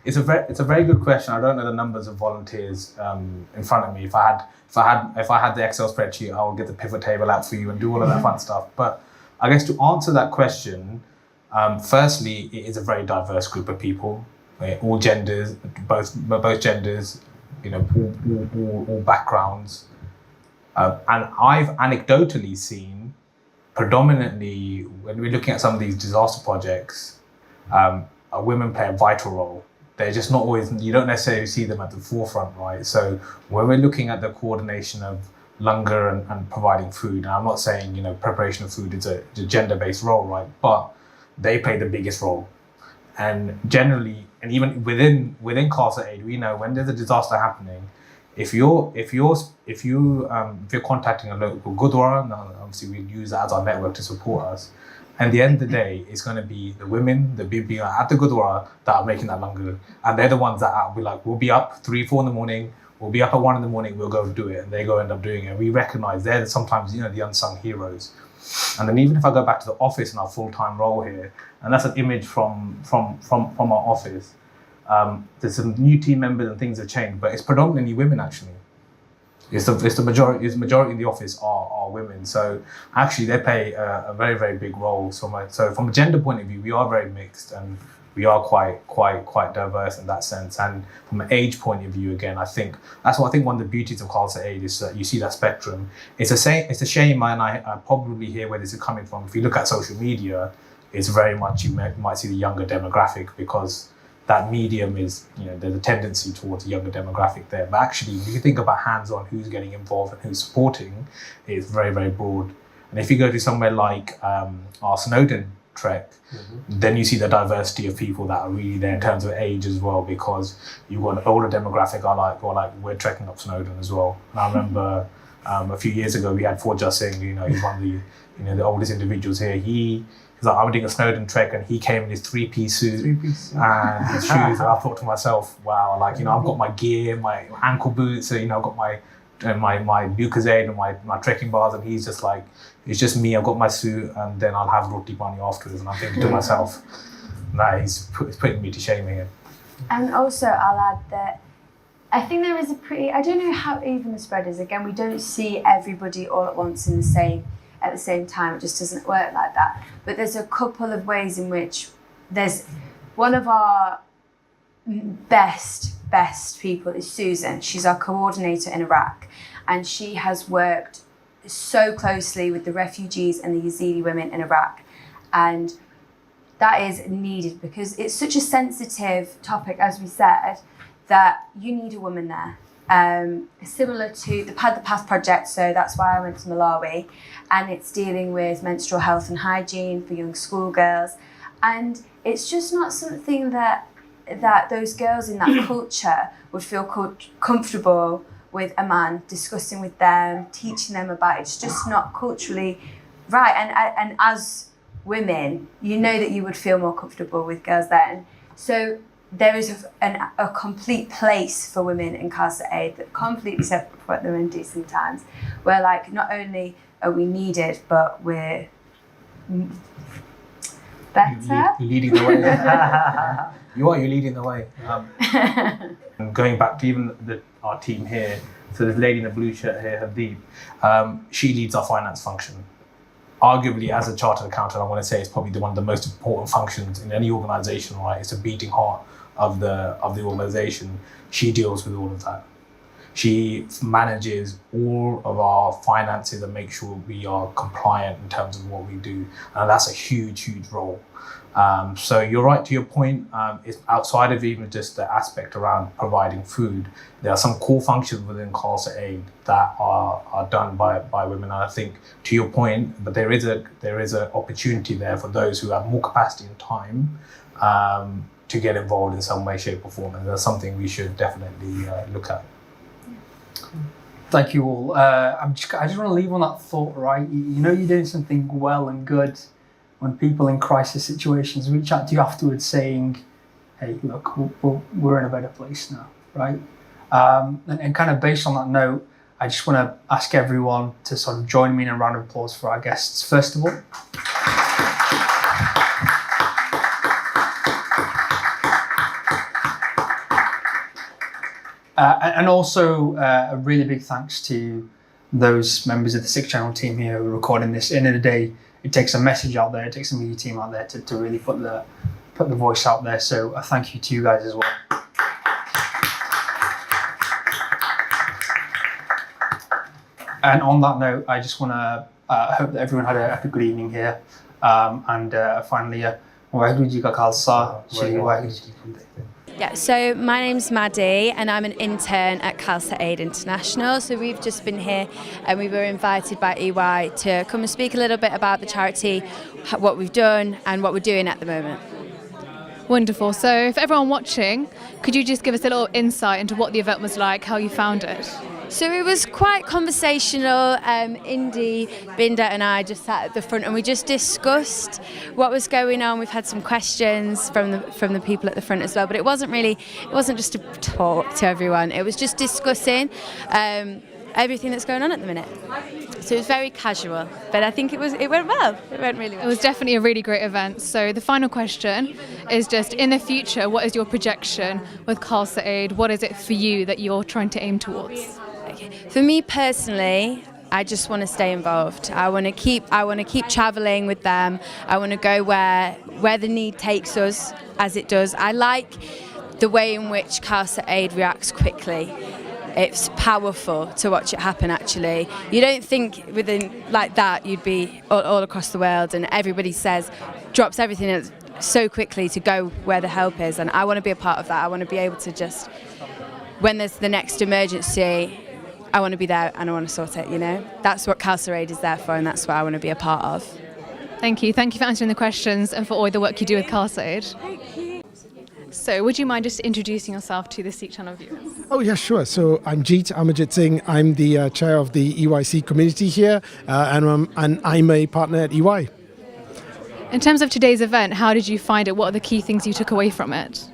It's a very good question. I don't know the numbers of volunteers in front of me. If I had the Excel spreadsheet, I would get the pivot table out for you and do all of that fun stuff. But I guess to answer that question, firstly, it is a very diverse group of people, all genders, both genders, all backgrounds, and I've anecdotally seen, predominantly when we're looking at some of these disaster projects, women play a vital role. They're just not always, you don't necessarily see them at the forefront, right? So when we're looking at the coordination of langar and providing food, and I'm not saying, preparation of food is a gender-based role, right? But they play the biggest role. And generally, and even within Khalsa Aid, we know when there's a disaster happening, if you're contacting a local gurdwara, and obviously we use that as our network to support us, and at the end of the day, it's going to be the women, the bibi at the gurdwara that are making that langar. And they're the ones that will be like, we'll be up 3-4 in the morning, we'll be up at 1 in the morning, we'll go do it. And they go end up doing it. And we recognize they're sometimes, the unsung heroes. And then even if I go back to the office in our full-time role here, and that's an image from our office, there's some new team members and things have changed, but it's predominantly women actually. It's the majority in the office are women. So actually they play a very, very big role. So from a gender point of view, we are very mixed and we are quite diverse in that sense. And from an age point of view, again, I think one of the beauties of Khalsa Aid is that you see that spectrum. It's a shame, and I probably hear where this is coming from. If you look at social media, it's very much, you might see the younger demographic because that medium is, there's a tendency towards a younger demographic there. But actually, if you think about hands-on, who's getting involved and who's supporting, it's very, very broad. And if you go to somewhere like our Snowdon trek, then you see the diversity of people that are really there in terms of age as well, because you've got an older demographic we're trekking up Snowdon as well. And I remember a few years ago, we had Forja Singh, he's one of the oldest individuals here. He's like, I'm doing a Snowdon trek, and he came in his three-piece suit and his shoes. And I thought to myself, wow, I've got my gear, my ankle boots, I've got my my Lucozade and my trekking bars, and he's just like, it's just me, I've got my suit, and then I'll have roti pani afterwards. And I'm thinking to myself, nah, he's putting me to shame here. And also, I'll add that I think there is a pretty, I don't know how even the spread is. Again, we don't see everybody all at once at the same time. It just doesn't work like that. But there's a couple of ways in which there's one of our best people is Susan. She's our coordinator in Iraq, and she has worked so closely with the refugees and the Yazidi women in Iraq. And that is needed because it's such a sensitive topic, as we said, that you need a woman there. Similar to the Pad the Path project, so that's why I went to Malawi, and it's dealing with menstrual health and hygiene for young schoolgirls. And it's just not something that those girls in that culture would feel comfortable with a man discussing with them, teaching them about it. It's just not culturally right. And as women, you know that you would feel more comfortable with girls then. So there is a complete place for women in Khalsa Aid that completely separate from what the men do sometimes, where like not only are we needed, but we're better. You're leading the way. You're leading the way. And going back to even our team here, so this lady in the blue shirt here, Hadeep, she leads our finance function. Arguably, as a chartered accountant, I want to say it's probably one of the most important functions in any organisation, right? It's a beating heart of the organisation. She deals with all of that. She manages all of our finances and makes sure we are compliant in terms of what we do. And that's a huge role. So you're right to your point. It's outside of even just the aspect around providing food. There are some core functions within Khalsa Aid that are done by women. And I think to your point, but there is a opportunity there for those who have more capacity and time to get involved in some way, shape or form. And that's something we should definitely look at. Thank you all. I just want to leave on that thought, right? You know you're doing something well and good when people in crisis situations reach out to you afterwards saying, hey, look, we're in a better place now, right? And kind of based on that note, I just want to ask everyone to sort of join me in a round of applause for our guests, first of all. And also a really big thanks to those members of the SIKH Channel team here who are recording this. In a day, it takes a message out there, it takes a media team out there to really put the voice out there. So a thank you to you guys as well. And on that note, I just want to hope that everyone had a good evening here. And finally, Vaisakhi ji ka Khalsa, Shri Vaisakhi. Yeah, so my name's Maddie and I'm an intern at Khalsa Aid International. So we've just been here and we were invited by EY to come and speak a little bit about the charity, what we've done and what we're doing at the moment. Wonderful. So for everyone watching, could you just give us a little insight into what the event was like, how you found it? So it was quite conversational. Indy, Binda and I just sat at the front and we just discussed what was going on. We've had some questions from the people at the front as well, but it wasn't just to talk to everyone. It was just discussing everything that's going on at the minute. So it was very casual, but I think it went well. It went really well. It was definitely a really great event. So the final question is just, in the future, what is your projection with Khalsa Aid? What is it for you that you're trying to aim towards? Okay. For me personally, I just want to stay involved. I want to keep traveling with them. I want to go where the need takes us, as it does. I like the way in which Khalsa Aid reacts quickly. It's powerful to watch it happen, actually. You don't think within like that you'd be all across the world and everybody drops everything so quickly to go where the help is. And I want to be a part of that. I want to be able to just, when there's the next emergency, I want to be there and I want to sort it, you know? That's what Khalsa Aid is there for and that's what I want to be a part of. Thank you. Thank you for answering the questions and for all the work you do with Khalsa Aid. Thank you. So would you mind just introducing yourself to the SIKH Channel viewers? Oh, yeah, sure. So I'm Amajit Singh. I'm the chair of the EY Sikh Community here and I'm a partner at EY. In terms of today's event, how did you find it? What are the key things you took away from it?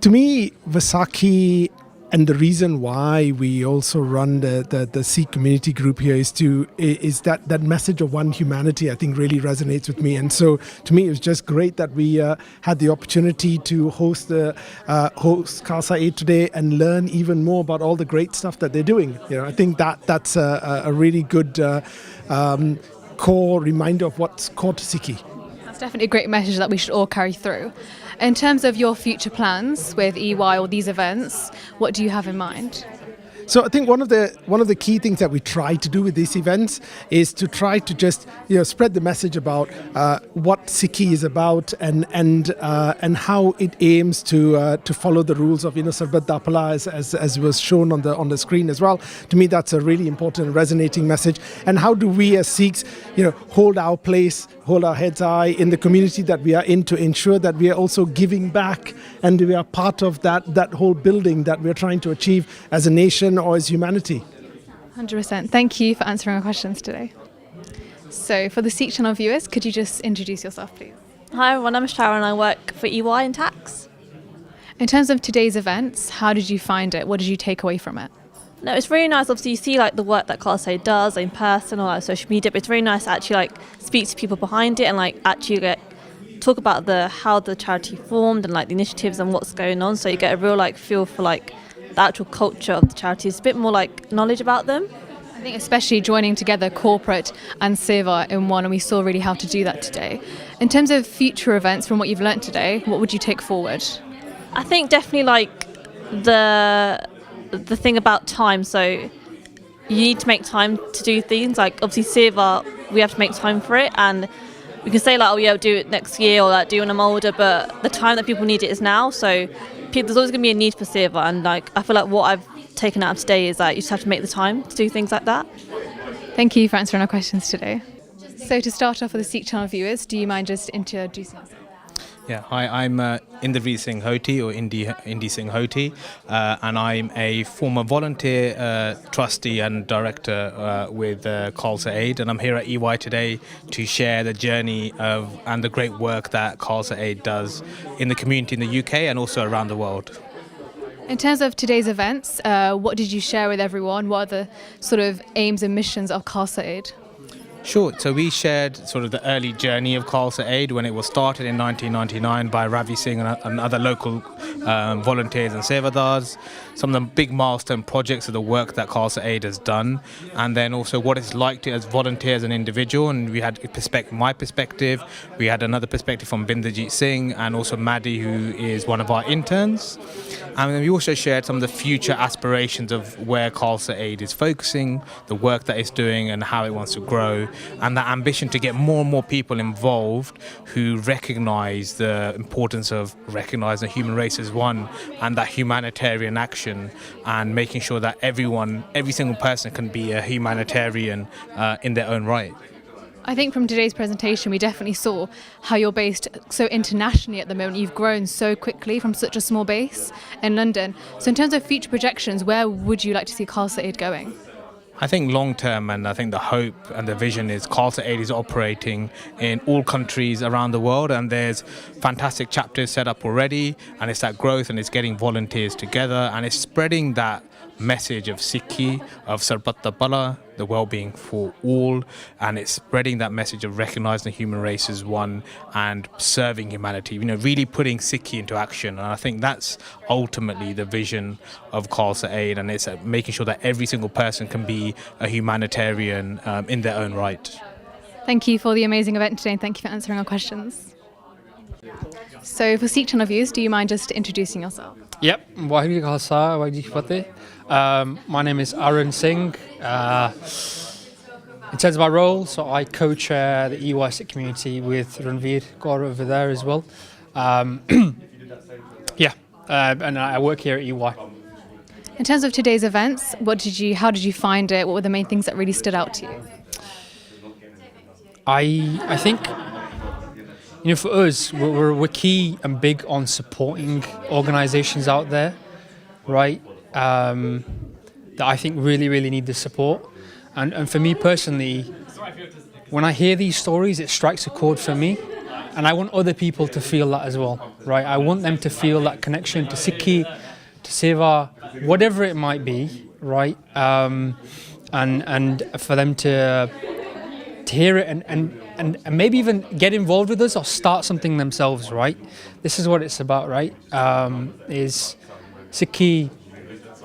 To me, Vaisakhi and the reason why we also run the Sikh community group here is that message of one humanity, I think, really resonates with me. And so to me, it was just great that we had the opportunity to host Khalsa Aid today and learn even more about all the great stuff that they're doing. I think that's a really good core reminder of what's core to Sikhi. That's definitely a great message that we should all carry through. In terms of your future plans with EY or these events, what do you have in mind? So I think one of the key things that we try to do with these events is to try to just spread the message about what Sikhi is about and how it aims to follow the rules of Sarbat Dapala as was shown on the screen as well. To me, that's a really important resonating message. And how do we as Sikhs hold our place, hold our heads high in the community that we are in, to ensure that we are also giving back and we are part of that whole building that we're trying to achieve as a nation or as humanity. 100%. Thank you for answering our questions today. So for the Sikh Channel viewers, could you just introduce yourself, please? Hi, my name is Shara and I work for EY in tax. In terms of today's events, how did you find it? What did you take away from it? No, it's really nice. Obviously, you see the work that Khalsa Aid does in person or social media, but it's really nice to actually speak to people behind it and actually talk about how the charity formed and the initiatives and what's going on. So you get a real feel for the actual culture of the charity. It's a bit more knowledge about them. I think especially joining together corporate and seva in one, and we saw really how to do that today. In terms of future events, from what you've learnt today, what would you take forward? I think definitely the thing about time. So you need to make time to do things. Obviously seva, we have to make time for it, and we can say I'll do it next year or do it when I'm older, but the time that people need it is now. So there's always going to be a need for seva, and I feel what I've taken out of today is you just have to make the time to do things like that. Thank you for answering our questions today. So to start off with the Sikh Channel viewers, do you mind just introducing yourself? Yeah, hi, I'm Inderveer Singh Hoti, or Indy Singh Hoti, and I'm a former volunteer trustee and director with Khalsa Aid, and I'm here at EY today to share the journey and the great work that Khalsa Aid does in the community in the UK and also around the world. In terms of today's events, what did you share with everyone? What are the sort of aims and missions of Khalsa Aid? Sure. So we shared sort of the early journey of Khalsa Aid when it was started in 1999 by Ravi Singh and other local volunteers and sevadars. Some of the big milestone projects of the work that Khalsa Aid has done, and then also what it's like to as volunteers and individual. And we had my perspective, we had another perspective from Binderjeet Singh and also Maddie, who is one of our interns. And then we also shared some of the future aspirations of where Khalsa Aid is focusing, the work that it's doing and how it wants to grow, and that ambition to get more and more people involved who recognise the importance of recognising the human race as one and that humanitarian action, and making sure that every single person can be a humanitarian in their own right. I think from today's presentation we definitely saw how you're based so internationally at the moment. You've grown so quickly from such a small base in London. So in terms of future projections, where would you like to see Khalsa Aid going? I think long term, and I think the hope and the vision is Khalsa Aid is operating in all countries around the world, and there's fantastic chapters set up already, and it's that growth and it's getting volunteers together and it's spreading that message of Sikhi, of Sarbat Dapala, the well-being for all, and it's spreading that message of recognising the human race as one and serving humanity, really putting Sikhi into action. And I think that's ultimately the vision of Khalsa Aid, and it's making sure that every single person can be a humanitarian in their own right. Thank you for the amazing event today, and thank you for answering our questions. So for Sikh Channel viewers, do you mind just introducing yourself? Yep, Waheguru Khalsa, Waheguru Ki Fateh. My name is Arun Singh. In terms of my role, so I co-chair the EY Sikh Community with Ranveer Kaur over there as well. And I work here at EY. In terms of today's events, how did you find it? What were the main things that really stood out to you? I think, for us, we're key and big on supporting organisations out there, right? That I think really need the support. And for me personally, when I hear these stories, it strikes a chord for me. And I want other people to feel that as well, right? I want them to feel that connection to Sikhi, to seva, whatever it might be, right? And for them to hear it and maybe even get involved with us or start something themselves, right? This is what it's about, right? Is Sikhi,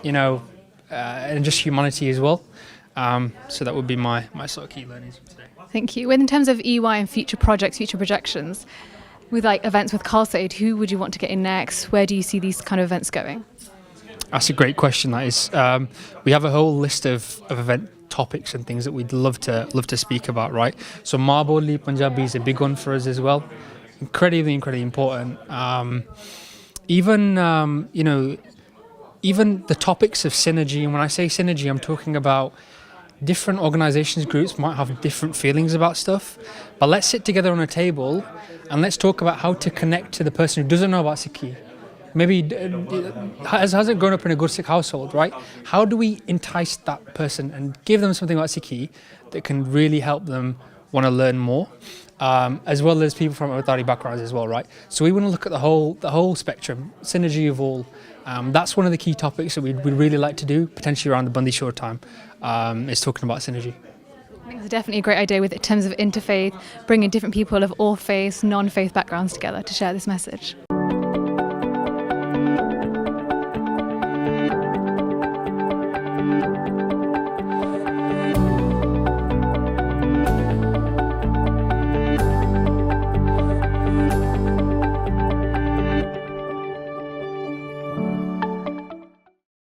and just humanity as well. So that would be my sort of key learnings from today. Thank you. In terms of EY and future projects, future projections, with like events with Khalsa Aid, who would you want to get in next? Where do you see these kind of events going? That's a great question. That is, we have a whole list of event topics and things that we'd love to speak about, right? So Marboli Punjabi is a big one for us as well. Incredibly important. Even the topics of synergy, and when I say synergy, I'm talking about different organizations, groups might have different feelings about stuff, but let's sit together on a table and let's talk about how to connect to the person who doesn't know about Sikhi. Maybe hasn't grown up in a good Sikh household, right? How do we entice that person and give them something about Sikhi that can really help them want to learn more, as well as people from Avtari backgrounds as well, right? So we want to look at the whole spectrum, synergy of all. That's one of the key topics that we'd really like to do, potentially around the Bandi Shore time, is talking about synergy. I think it's definitely a great idea with in terms of interfaith, bringing different people of all faiths, non-faith backgrounds together to share this message.